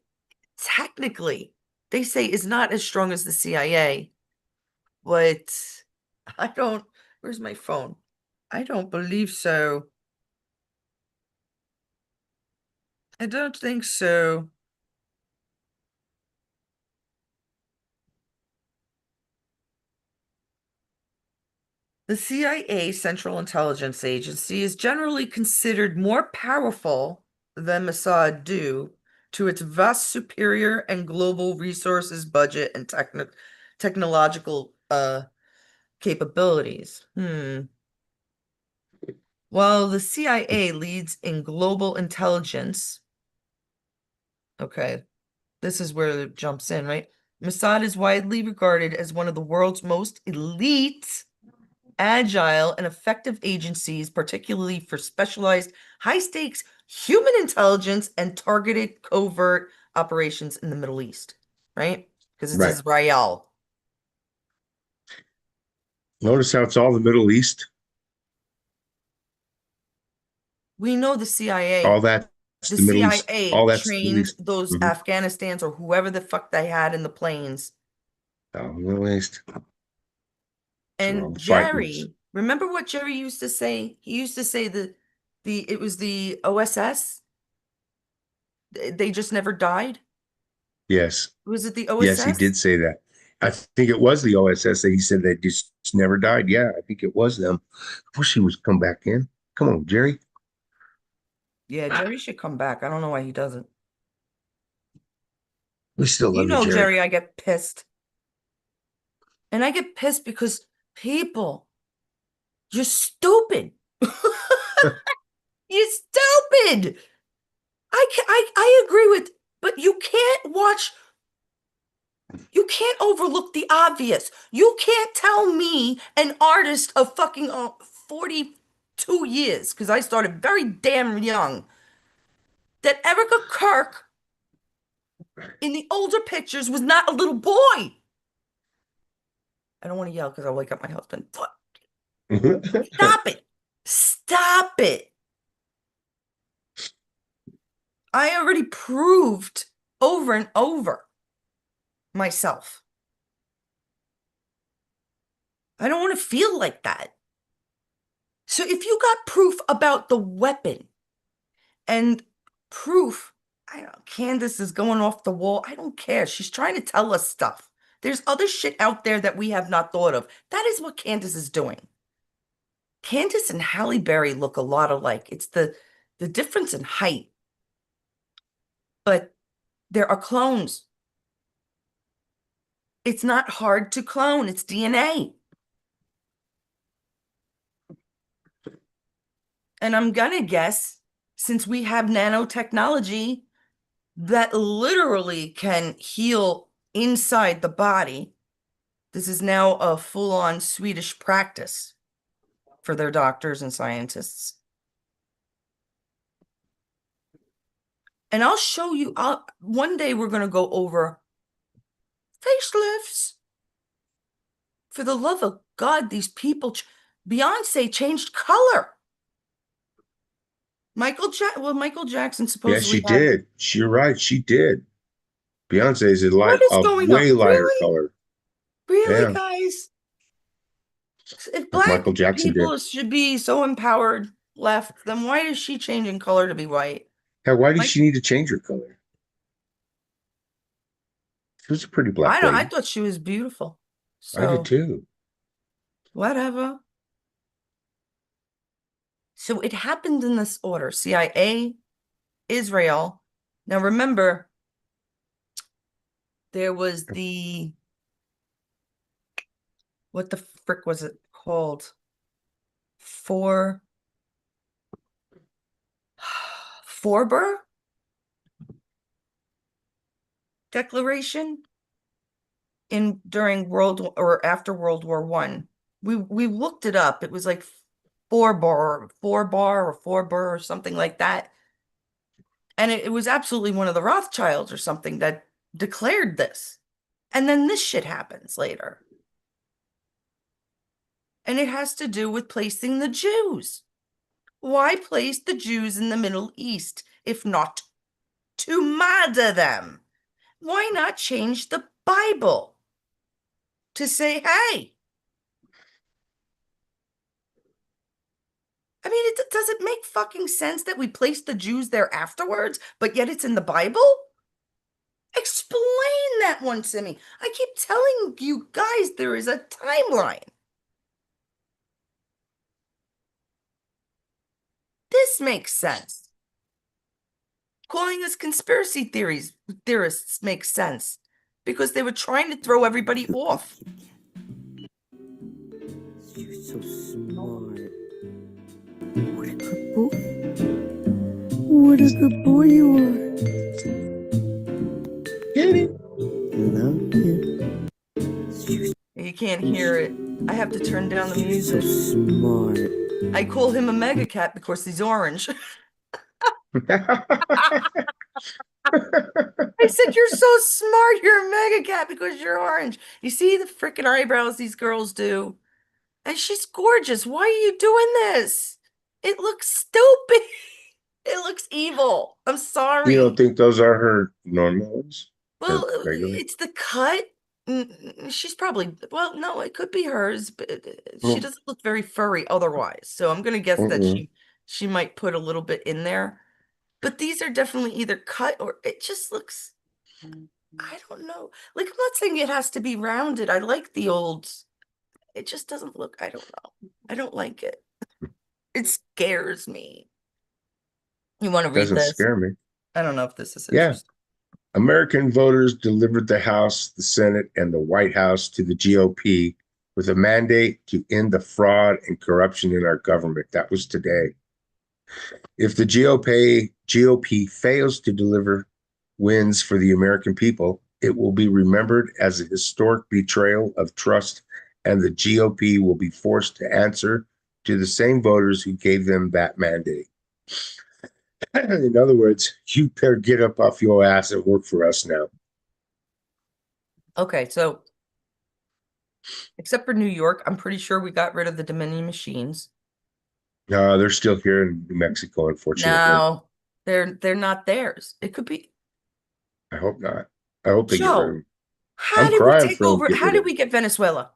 A: technically they say is not as strong as the CIA, but I don't where's my phone? I don't believe so. I don't think so. The CIA, Central Intelligence Agency, is generally considered more powerful than Mossad due to its vast superior and global resources, budget, and technological capabilities. While the CIA leads in global intelligence, okay, this is where it jumps in, right? Mossad is widely regarded as one of the world's most elite, agile, and effective agencies, particularly for specialized, high stakes human intelligence and targeted covert operations in the Middle East, right? Because it's
B: Right.
A: Israel.
B: Notice how it's all the Middle East.
A: We know
B: All
A: CIA.
B: that's
A: The
B: the Middle East.
A: CIA
B: All that's the Middle
A: trained
B: East.
A: those
B: Hmm.
A: Afghanistans or whoever the fuck they had in the planes.
B: All the Middle East. That's where all
A: And
B: the fighting is.
A: Jerry, remember what Jerry used to say? He used to say the it was the OSS. They just never died.
B: Yes.
A: Was it the
B: Yes, he
A: OSS?
B: did say that. I think it was the OSS that he said they just never died. Yeah, I think it was them. I wish he would come back in. Come on, Jerry.
A: Yeah, Jerry should come back. I don't know why he doesn't.
B: We still
A: You
B: love you,
A: know,
B: Jerry.
A: Jerry, I get pissed. And I get pissed because people, you're stupid. You're stupid. I agree with, but you can't overlook the obvious. You can't tell me an artist of fucking 42 years, because I started very damn young, that Erica Kirk in the older pictures was not a little boy. I don't want to yell because I'll wake up my husband. Stop it. Stop it. I already proved over and over myself. I don't want to feel like that. So if you got proof about the weapon and proof, I don't, Candace is going off the wall. I don't care. She's trying to tell us stuff. There's other shit out there that we have not thought of. That is what Candace is doing. Candace and Halle Berry look a lot alike. It's the difference in height. But There are clones. It's not hard to clone. It's DNA. And I'm gonna guess, since we have nanotechnology that literally can heal inside the body, this is now a full-on Swedish practice for their doctors and scientists. And I'll show you, one day we're gonna go over facelifts. For the love of God, these people, Beyonce changed color. Michael Jackson
B: Yeah,
A: supposedly
B: she
A: had,
B: did. You're right. She did. Beyonce is a
A: what
B: light,
A: is
B: a
A: going on?
B: way lighter
A: Really?
B: color.
A: Really,
B: Yeah,
A: guys? If
B: like
A: black
B: Michael Jackson did.
A: people should be so empowered left, then why is she changing color to be white?
B: Yeah, why did
A: Like,
B: she need to change her color? She was a pretty
A: I
B: black
A: don't, I
B: lady.
A: thought she was beautiful.
B: I did
A: So,
B: too.
A: whatever. So it happened in this order: CIA, Israel. Now remember, there was what the frick was it called? For Forber Declaration in during World or after World War One. We looked it up. It was like four bar or four burr or something like that. And it was absolutely one of the Rothschilds or something that declared this. And then this shit happens later. And it has to do with placing the Jews. Why place the Jews in the Middle East if not to murder them? Why not change the Bible to say, hey, I mean, does it make fucking sense that we place the Jews there afterwards, but yet it's in the Bible? Explain that one to me. I keep telling you guys there is a timeline. This makes sense. Calling us theorists makes sense because they were trying to throw everybody off.
C: You're so smart. What a good boy. What a good boy you are.
B: Get it?
C: Love you.
A: You can't hear it. I have to turn down the
C: You're so
A: music.
C: smart.
A: I call him a mega cat because he's orange. I said, you're so smart. You're a mega cat because you're orange. You see the freaking eyebrows these girls do? And she's gorgeous. Why are you doing this? It looks stupid. It looks evil. I'm
B: You don't
A: sorry.
B: think those are her normal ones? Her
A: Well,
B: regular?
A: it's the cut. She's probably, well, no, it could be hers, but she
B: Mm,
A: doesn't look very furry otherwise. So I'm gonna guess that
B: mm-mm.
A: she might put a little bit in there. But these are definitely either cut or it just looks, I don't know. Like, I'm not saying it has to be rounded. I like the old, it just doesn't look, I don't know. I don't like it. It scares me. You want to read
B: Doesn't
A: this?
B: scare me.
A: I don't know if this is
B: Yeah.
A: interesting.
B: American voters delivered the House, the Senate, and the White House to the GOP with a mandate to end the fraud and corruption in our government. That was today. If the GOP fails to deliver wins for the American people, it will be remembered as a historic betrayal of trust, and the GOP will be forced to answer to the same voters who gave them that mandate. In other words, you better get up off your ass and work for us now.
A: Okay, so except for New York, I'm pretty sure we got rid of the Dominion machines.
B: No, they're still here in New Mexico, unfortunately.
A: No, they're not theirs. It could be.
B: I hope not. I hope they get rid of
A: Joe,
B: them.
A: how
B: I'm
A: did we
B: crying
A: take
B: for them to
A: over?
B: get
A: How
B: rid of
A: did
B: them.
A: we get Venezuela?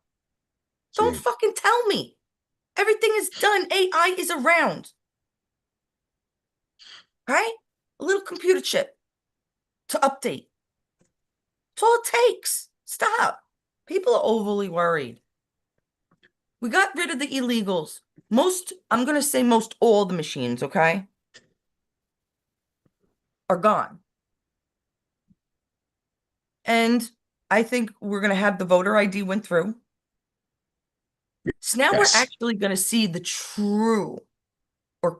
A: Don't
B: See,
A: fucking tell me. Everything is done. AI is around, right? A little computer chip to update. That's all it takes. Stop. People are overly worried. We got rid of the illegals. I'm going to say most all the machines, okay, are gone. And I think we're going to have the voter ID went through. So now we're
B: Yes.
A: actually going to see the true or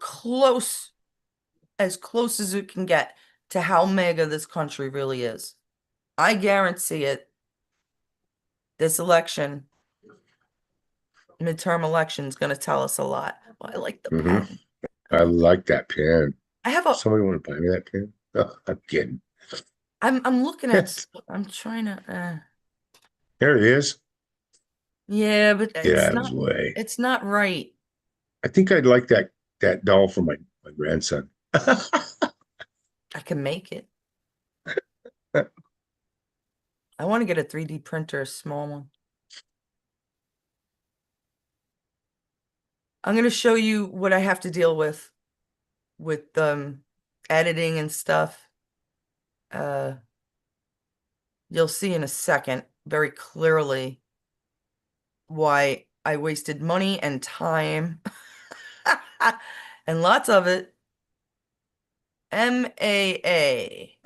A: as close as it can get to how mega this country really is. I guarantee it. This election, midterm election, is going to tell us a lot. Oh, I like the
B: Hmm.
A: pen. I
B: I
A: like.
B: like that pen.
A: I have a.
B: Somebody want to buy me that pen? Oh, I'm kidding.
A: I'm looking at. I'm trying to.
B: There it is.
A: Yeah, but
B: Get out of his way.
A: It's not right.
B: I think I'd like that doll for my grandson.
A: I can make it. I want to get a 3D printer, a small one. I'm going to show you what I have to deal with editing and stuff. Uh, you'll see in a second very clearly why I wasted money and time and lots of it. MAA,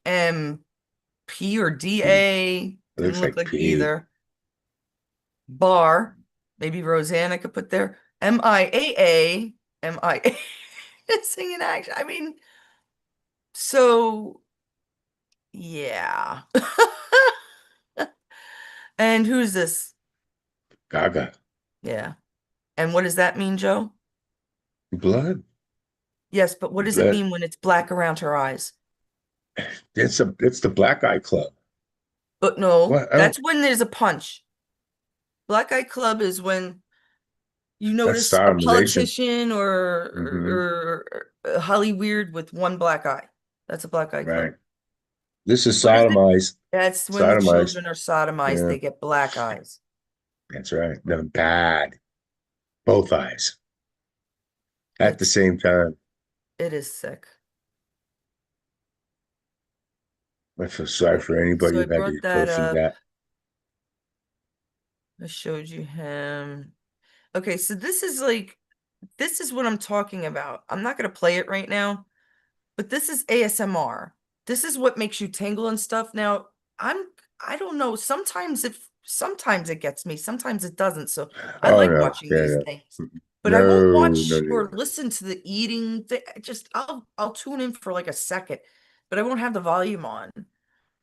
A: MP or
B: It
A: DA, didn't
B: looks
A: look
B: like
A: like
B: P.
A: either. Bar, maybe Roseanne I could put there. MIAA, MIA, singing action. I mean, so yeah. And who's this?
B: Gaga.
A: Yeah. And what does that mean, Joe?
B: Blood.
A: Yes, but what does it
B: Blood.
A: mean when it's black around her eyes?
B: It's the Black Eye Club.
A: But no,
B: What? I don't.
A: that's when there's a punch. Black Eye Club is when you
B: That's
A: notice a
B: sodomization.
A: politician
B: Hmm.
A: or a Holly Weird with one black eye. That's a Black Eye Club.
B: Right. This is
A: What is it?
B: sodomized.
A: That's when the
B: Sodomized.
A: children are sodomized,
B: Yeah,
A: they get black eyes.
B: that's right. The bad. Both eyes at the
A: It's
B: same time.
A: it is sick.
B: I feel sorry for
A: Okay, so
B: anybody
A: I
B: who had
A: brought
B: to
A: that
B: go through
A: up.
B: that.
A: I showed you him. Okay, so this is what I'm talking about. I'm not gonna play it right now, but this is ASMR. This is what makes you tingle and stuff. Now, I'm I don't know. Sometimes it gets me, sometimes it doesn't. So I
B: Oh
A: like
B: no,
A: watching
B: yeah,
A: these
B: no,
A: things.
B: mm-mm.
A: But I won't
B: No,
A: watch
B: no,
A: or
B: no.
A: listen to the eating thing. Just I'll tune in for like a second, but I won't have the volume on.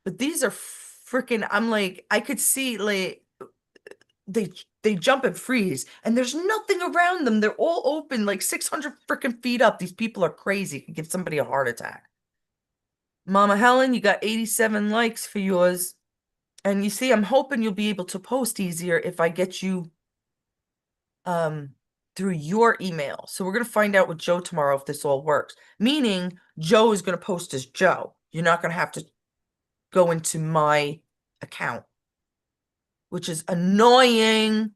A: But these are freaking I'm like I could see like they they jump and freeze and there's nothing around them. They're all open like 600 freaking feet up. These people are crazy. Could give somebody a heart attack. Mama Helen, you got 87 likes for yours. And you see, I'm hoping you'll be able to post easier if I get you um through your email. So we're gonna find out with Joe tomorrow if this all works. Meaning Joe is gonna post as Joe. You're not gonna have to go into my account, which is annoying.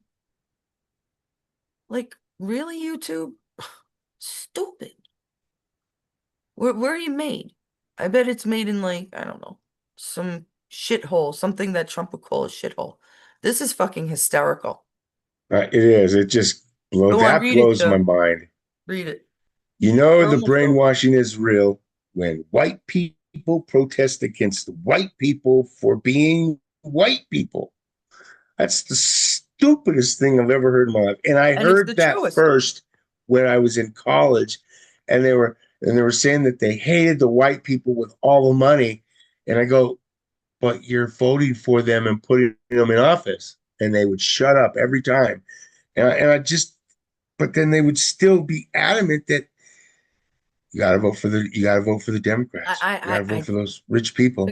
A: Like, really, YouTube? Stupid. Where are you made? I bet it's made in like, I don't know, some shithole, something that Trump would call a shithole. This is fucking hysterical.
B: It is. It just
A: Go on,
B: that
A: read it,
B: blows my
A: Joe.
B: mind.
A: Read it.
B: You know
A: We're
B: the
A: almost over.
B: brainwashing is real when white people protest against white people for being white people. That's the stupidest thing I've ever heard in my life. And I
A: And it's the
B: heard that
A: truest.
B: first when I was in college, and they were saying that they hated the white people with all the money. And I go, but you're voting for them and putting them in office. And they would shut up every time. And I just, but then they would still be adamant that you got to vote for the Democrats. You got to vote for those rich people.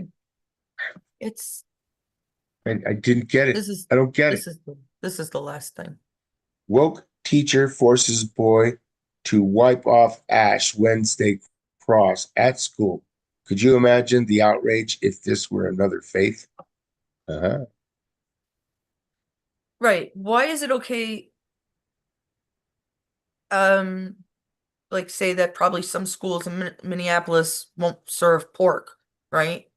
A: It's
B: I didn't get it.
A: this is
B: I don't get
A: this
B: it.
A: is the this is the last thing.
B: Woke teacher forces boy to wipe off ash Wednesday cross at school. Could you imagine the outrage if this were another faith? Uh-huh.
A: Right. Why is it okay? Um, like say that probably some schools in Minneapolis won't serve pork, right?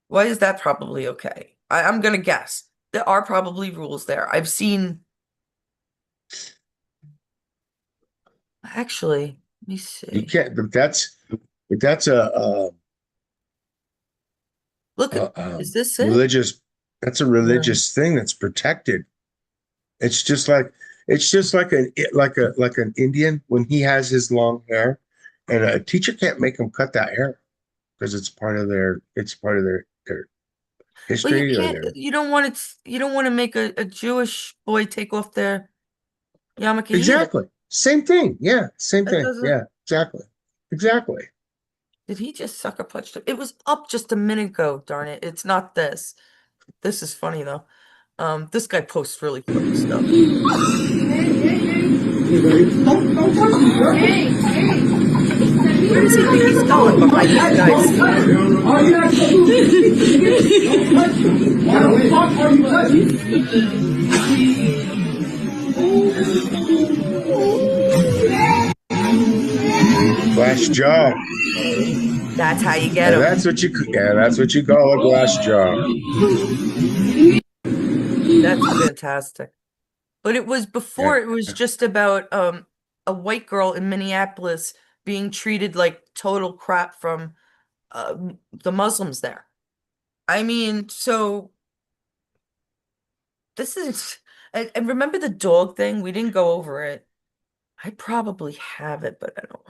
A: Why is that probably okay? I'm gonna guess. There are probably rules there. I've seen actually, let me
B: You
A: see.
B: can't, but that's a
A: Look at,
B: uh,
A: is this it?
B: religious. That's a
A: No.
B: religious thing that's protected. It's just like like an Indian when he has his long hair, and a teacher can't make him cut that hair because it's part of their
A: Well, you
B: history or
A: can't,
B: their
A: you don't want to make a Jewish boy take off their yarmulke either.
B: exactly same thing. Yeah, same
A: That
B: thing.
A: doesn't,
B: Yeah, exactly, exactly.
A: did he just sucker punch it? It was up just a minute ago, darn it. It's not this. This is funny though. This guy posts really funny stuff. Where does he think he's going behind these guys?
B: Glass jaw.
A: That's how you get
B: And
A: him.
B: that's what you call a glass jaw.
A: That's fantastic. But it was
B: Yeah.
A: before it was just about a white girl in Minneapolis being treated like total crap from the Muslims there. I mean, so this is and remember the dog thing? We didn't go over it. I probably have it, but I don't.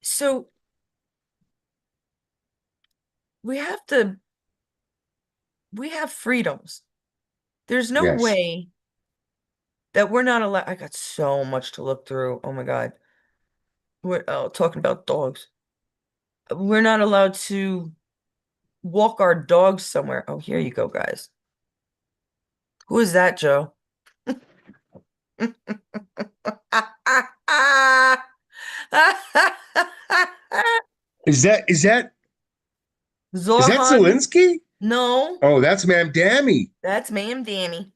A: So we have to we have freedoms. There's no
B: Yes.
A: way that we're not allowed. I got so much to look through. Oh my God. We're talking about dogs. We're not allowed to walk our dogs somewhere. Oh, here you go, guys. Who is that, Joe?
B: Is that is that
A: Zorhan?
B: Zelensky?
A: No,
B: Oh, that's Ma'am Dammy.
A: that's Ma'am Danny.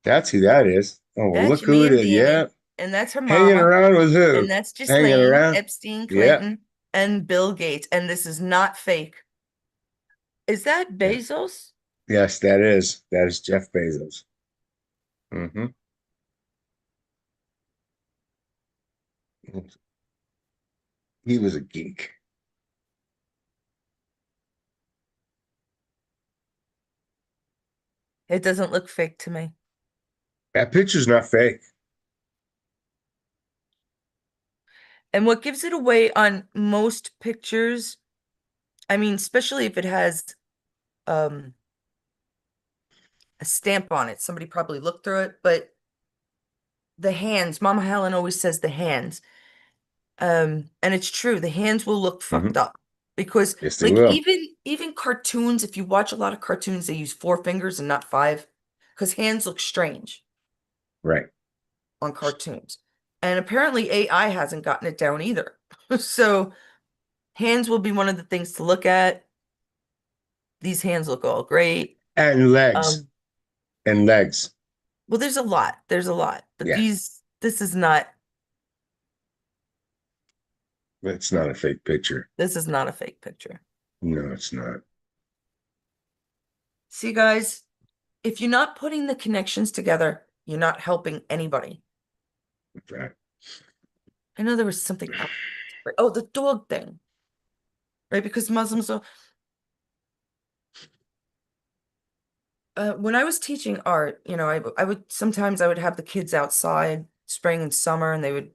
B: That's who that is. Oh, well,
A: That's
B: look
A: your
B: who it
A: Ma'am
B: is. Yeah.
A: Danny. And that's her
B: Hanging
A: mama.
B: around with
A: And
B: who?
A: that's
B: Hanging
A: Ghislaine,
B: around.
A: Epstein,
B: Yeah.
A: Clinton, and Bill Gates. And this is not fake. Is that
B: Yeah.
A: Bezos?
B: Yes, that is. That is Jeff Bezos. Hmm. He was a geek.
A: It doesn't look fake to me.
B: That picture's not fake.
A: And what gives it away on most pictures, I mean, especially if it has um a stamp on it, somebody probably looked through it, but the hands, Mama Helen always says the hands. And it's true, the hands will look fucked
B: Hmm.
A: up because
B: Yes, they
A: like
B: will.
A: even cartoons, if you watch a lot of cartoons, they use four fingers and not five because hands look strange
B: Right.
A: on cartoons. And apparently AI hasn't gotten it down either. So hands will be one of the things to look at. These hands look all great.
B: And legs.
A: Um,
B: And legs.
A: well, there's a lot. There's a lot. But
B: Yeah.
A: this is not
B: It's not a fake picture.
A: this is not a fake picture.
B: No, it's not.
A: See, guys, if you're not putting the connections together, you're not helping anybody.
B: Right.
A: I know there was something else. Right? Oh, the dog thing, right? Because Muslims are, when I was teaching art, I would sometimes I would have the kids outside spring and summer and they would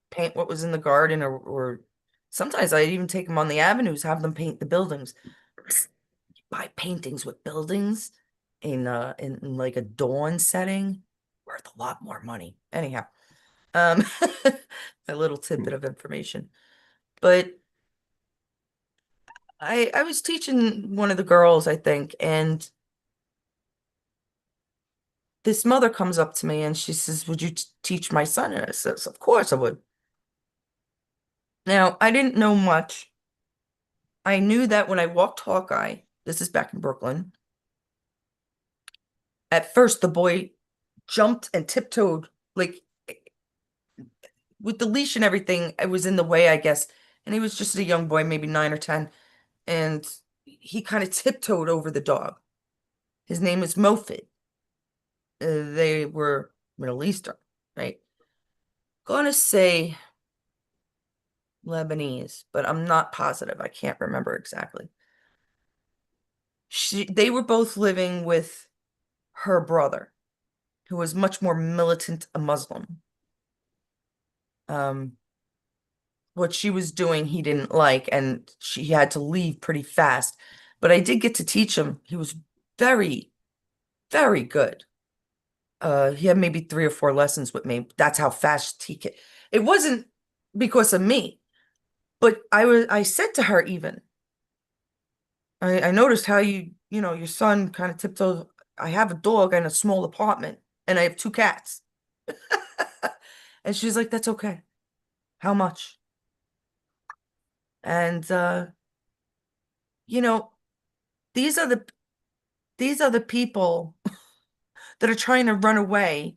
A: paint what was in the garden or sometimes I'd even take them on the avenues, have them paint the buildings. Buy paintings with buildings in like a dawn setting worth a lot more money. Anyhow, um a little tidbit of information. But I was teaching one of the girls, I think, and this mother comes up to me and she says, "Would you teach my son?" And I says, "Of course I would." Now, I didn't know much. I knew that when I walked Hawkeye, this is back in Brooklyn, at first the boy jumped and tiptoed like with the leash and everything. It was in the way, I guess. And he was just a young boy, maybe 9 or 10, and he kind of tiptoed over the dog. His name is Mofid. They were Middle Eastern, right? Gonna say Lebanese, but I'm not positive. I can't remember exactly. They were both living with her brother, who was much more militant a Muslim. Um, what she was doing, he didn't like, and she had to leave pretty fast. But I did get to teach him. He was very, very good. He had maybe 3 or 4 lessons with me. That's how fast he could. It wasn't because of me, but I said to her even, I noticed how your son kind of tiptoes. I have a dog and a small apartment, and I have 2 cats. And she's like, that's okay. How much? And you know, these are the these are the people that are trying to run away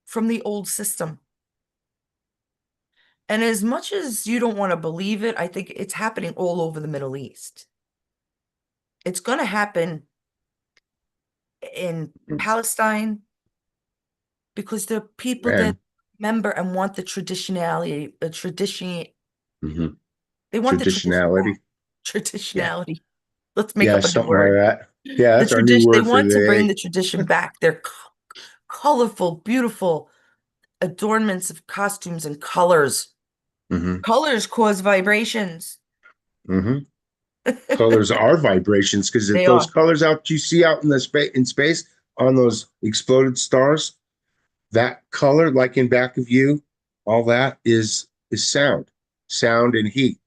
A: from the old system. And as much as you don't want to believe it, I think it's happening all over the Middle East. It's going to happen in Palestine because the people that
B: Man.
A: remember and want the traditionality,
B: Hmm.
A: they want the tradition back.
B: Traditionality. Yeah.
A: Traditionality. Let's make
B: Yeah,
A: up a new
B: something like
A: word.
B: that. Yeah,
A: The
B: that's our new
A: tradition, they
B: word for
A: want to bring
B: the
A: the tradition back. They're colorful, beautiful adornments of costumes and colors.
B: day. Hmm.
A: Colors cause vibrations.
B: Hmm. Colors are vibrations because if
A: They
B: those
A: are.
B: colors out you see out in the space on those exploded stars, that color, like in back of you, all that is sound and heat.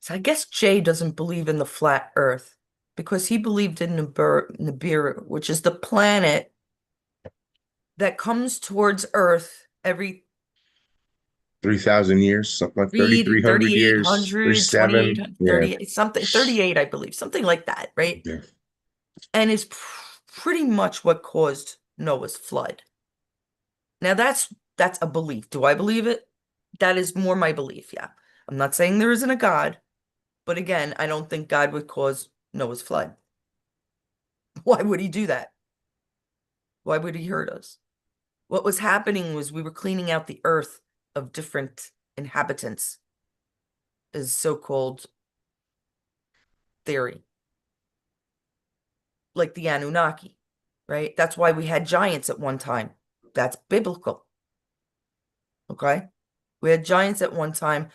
A: So I guess Jay doesn't believe in the flat Earth because he believed in Nibiru, which is the planet that comes towards Earth every
B: 3,000 years, something like
A: 3
B: years. There's
A: 3,800,
B: seven.
A: 2,800,
B: Yeah.
A: 38, something, 38, I believe, something like that, right?
B: Yeah.
A: And is pretty much what caused Noah's flood. Now that's a belief. Do I believe it? That is more my belief, yeah. I'm not saying there isn't a God, but again, I don't think God would cause Noah's flood. Why would he do that? Why would he hurt us? What was happening was we were cleaning out the earth of different inhabitants, is so-called theory, like the Anunnaki, right? That's why we had giants at one time. That's biblical, okay? We had giants at one time,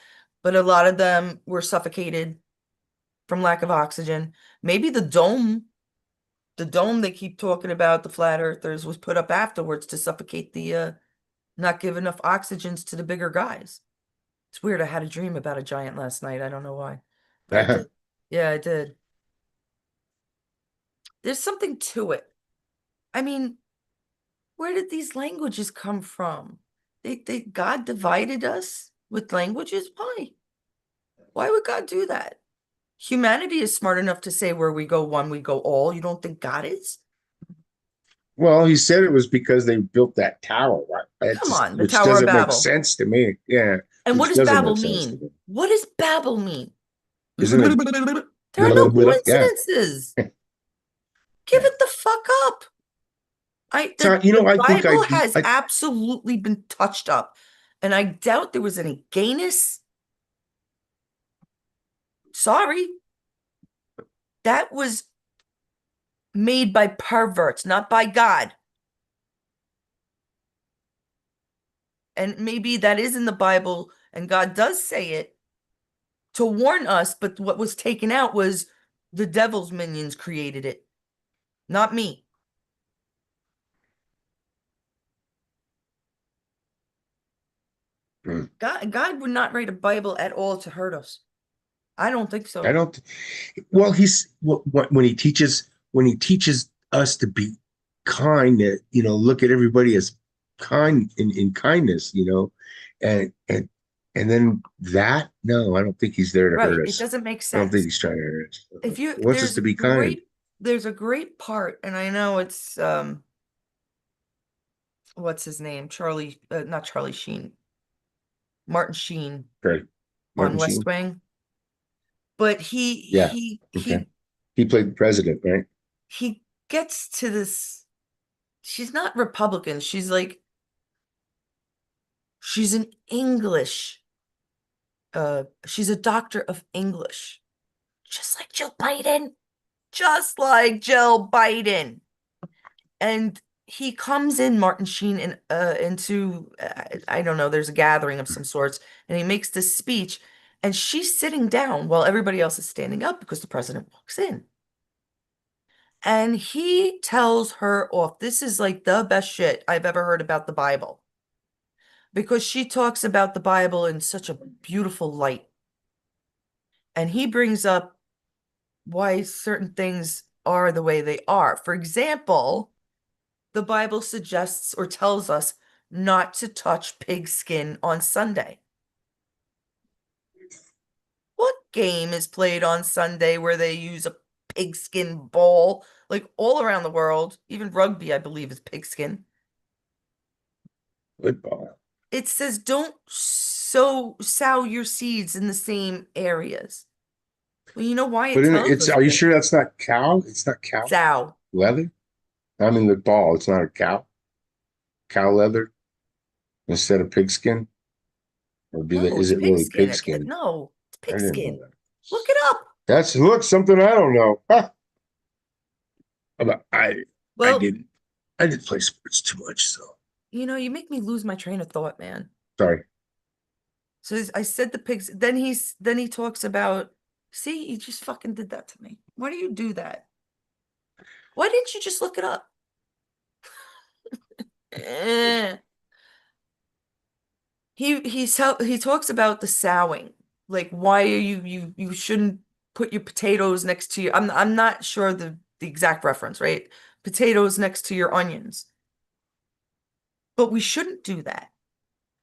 A: but a lot of them were suffocated from lack of oxygen. Maybe the dome they keep talking about, the flat earthers, was put up afterwards to suffocate not give enough oxygens to the bigger guys. It's weird. I had a dream about a giant last night. I don't know why, but I did. Yeah, I did. There's something to it. I mean, where did these languages come from? God divided us with languages? Why? Why would God do that? Humanity is smart enough to say where we go one, we go all. You don't think God is?
B: Well, he said it was because they built that tower, right? It
A: Come
B: just,
A: on, the
B: which
A: Tower of
B: doesn't make
A: Babel.
B: sense to me. Yeah,
A: And what
B: which
A: does
B: doesn't
A: Babel
B: make sense to
A: mean?
B: me.
A: What does Babel mean?
B: Isn't it?
A: There are no
B: Yeah.
A: coincidences. Give
B: Yeah.
A: it the fuck up.
B: So,
A: The
B: I think
A: Bible has absolutely been touched up, and I doubt there was any gayness. Sorry, that was made by perverts, not by God. And maybe that is in the Bible, and God does say it to warn us, but what was taken out was the devil's minions created it, not me. God would not write a Bible at all to hurt us. I don't think
B: I
A: so.
B: don't. Well, when he teaches us to be kind, to look at everybody as kind in kindness, and and then that, no, I don't think he's there to
A: Right.
B: hurt
A: It
B: us.
A: doesn't make
B: I don't think
A: sense.
B: he's trying to hurt us.
A: If you
B: He wants us to be kind.
A: there's a great part, and I know it's what's his name? Not Charlie Sheen, Martin Sheen
B: Okay,
A: on
B: Martin
A: West
B: Sheen.
A: Wing. But
B: Yeah. Okay. He played the president, right?
A: he gets to this. She's not Republican. She's an English. She's a doctor of English. just like Joe Biden, just like Joe Biden. And he comes in, Martin Sheen, into I don't know, there's a gathering of some sorts, and he makes this speech, and she's sitting down while everybody else is standing up because the president walks in. And he tells her off. This is like the best shit I've ever heard about the Bible because she talks about the Bible in such a beautiful light. And he brings up why certain things are the way they are. For example, the Bible suggests or tells us not to touch pig skin on Sunday. What game is played on Sunday where they use a pigskin bowl? Like all around the world, even rugby, I believe, is pigskin.
B: Football.
A: It says don't sow your seeds in the same areas. Well, you know why
B: But
A: it tells
B: it's,
A: us
B: are you
A: this?
B: sure that's not cow? It's not cow
A: Sow.
B: leather? I mean, the ball, it's not a cow. Cow leather instead of pigskin? Or
A: No,
B: is
A: it's
B: it really
A: pigskin.
B: pigskin?
A: No, it's
B: I didn't know
A: pigskin.
B: that.
A: Look it up.
B: Look, something I don't know. Huh. I
A: Well,
B: didn't. I didn't play sports too much, so
A: you make me lose my train of thought, man.
B: sorry.
A: So I said the pigs. Then he talks about. See, you just fucking did that to me. Why do you do that? Why didn't you just look it up? Eh. He talks about the sowing. Like, why are you shouldn't put your potatoes next to your. I'm not sure the exact reference, right? Potatoes next to your onions. But we shouldn't do that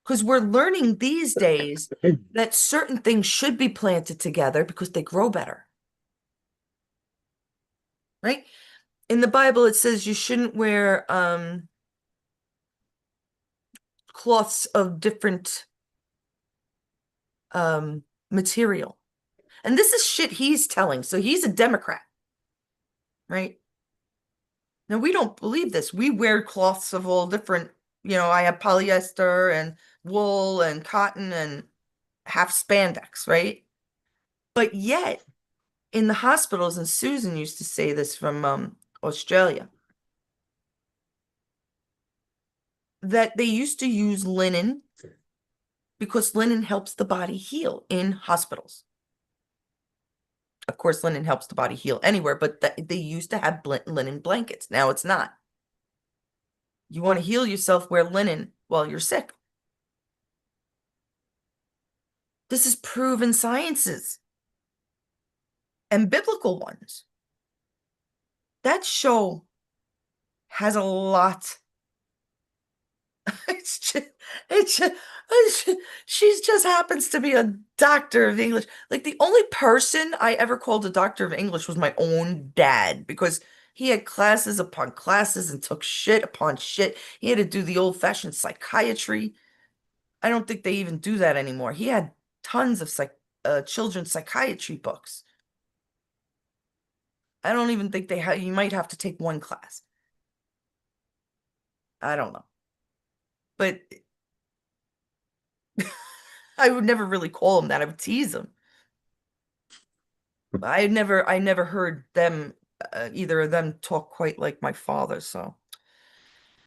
A: because we're learning these days that certain things should be planted together because they grow better, right? In the Bible, it says you shouldn't wear cloths of different material. And this is shit he's telling. So he's a Democrat, right? Now we don't believe this. We wear cloths of all different, I have polyester and wool and cotton and half spandex, right? But yet in the hospitals, and Susan used to say this from Australia, that they used to use linen because linen helps the body heal in hospitals. Of course, linen helps the body heal anywhere, but they used to have linen blankets. Now it's not. You want to heal yourself, wear linen while you're sick. This is proven sciences and biblical ones. That show has a lot. It's just, she just happens to be a doctor of English. Like the only person I ever called a doctor of English was my own dad because he had classes upon classes and took shit upon shit. He had to do the old-fashioned psychiatry. I don't think they even do that anymore. He had tons of children's psychiatry books. I don't even think they have, you might have to take one class. I don't know. But I would never really call him that. I would tease him. I never heard them, either of them talk quite like my father. So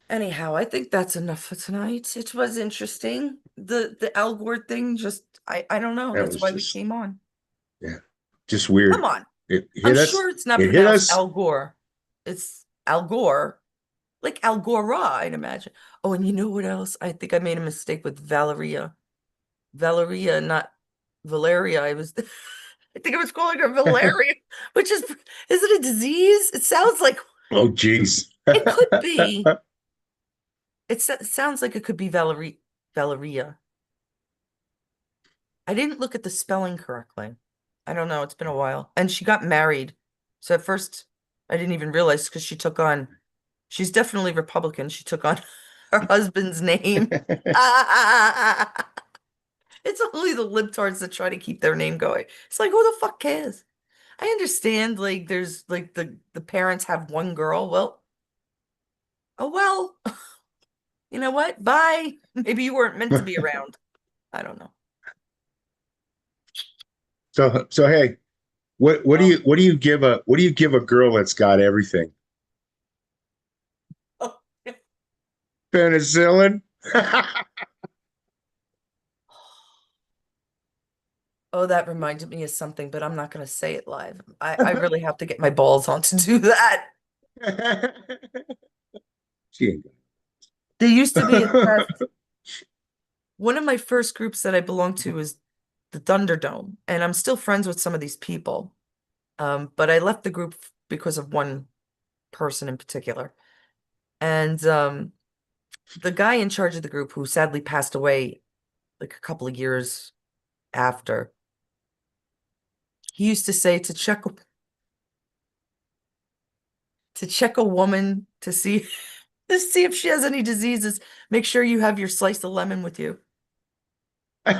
A: anyhow, I think that's enough for tonight. It was interesting. The Al Gore thing, just I don't know.
B: That
A: That's
B: was
A: why we
B: just
A: came on.
B: yeah, just
A: Come
B: weird.
A: on.
B: It
A: I'm
B: hit us.
A: sure it's not
B: It hit
A: pronounced
B: us.
A: Al Gore. It's Al Gore, like Al Gore, I'd imagine. Oh, and you know what else? I think I made a mistake with Valeria. Valeria, not Valeria. I think I was calling her Valeria, which is it a disease? It sounds like
B: Oh, geez.
A: it could be. It sounds like it could be Valeria. I didn't look at the spelling correctly. I don't know. It's been a while. And she got married. So at first, I didn't even realize because she's definitely Republican. She took on her husband's name. It's only the libtards that try to keep their name going. It's like, who the fuck cares? I understand, like, there's like the parents have one girl. Well, oh well. You know what? Bye. Maybe you weren't meant to be around. I don't know.
B: So hey, what do you give a girl that's got everything? Penicillin?
A: Oh, that reminded me of something, but I'm not going to say it live. I really have to get my balls on to do that.
B: She ain't
A: There used to be a
B: got
A: test. One of my first groups that I belonged to was the Thunderdome, and I'm still friends with some of these people. But I left the group because of one person in particular. And the guy in charge of the group, who sadly passed away like a couple of years after, he used to say to check a woman to see to see if she has any diseases, make sure you have your slice of lemon with you. He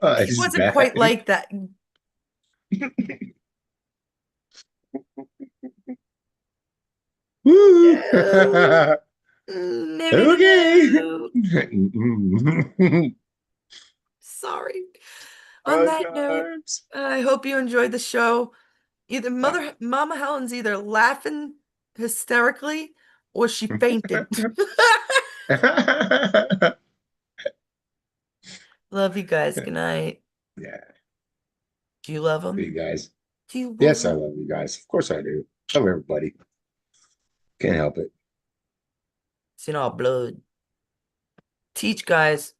B: it's
A: wasn't
B: bad.
A: quite like that.
B: Woo.
A: No, no, no, no,
B: Okay.
A: no. Sorry. On
B: Fun
A: that note,
B: times.
A: I hope you enjoyed the show. Either
B: Yeah.
A: Mama Helen's either laughing hysterically or she fainted. Love you guys. Good night.
B: Yeah.
A: Do you love
B: You
A: them?
B: guys.
A: Do you love
B: Yes, I
A: them?
B: love you guys. Of course I do. Love everybody. Can't help it.
A: It's in our blood. Teach, guys.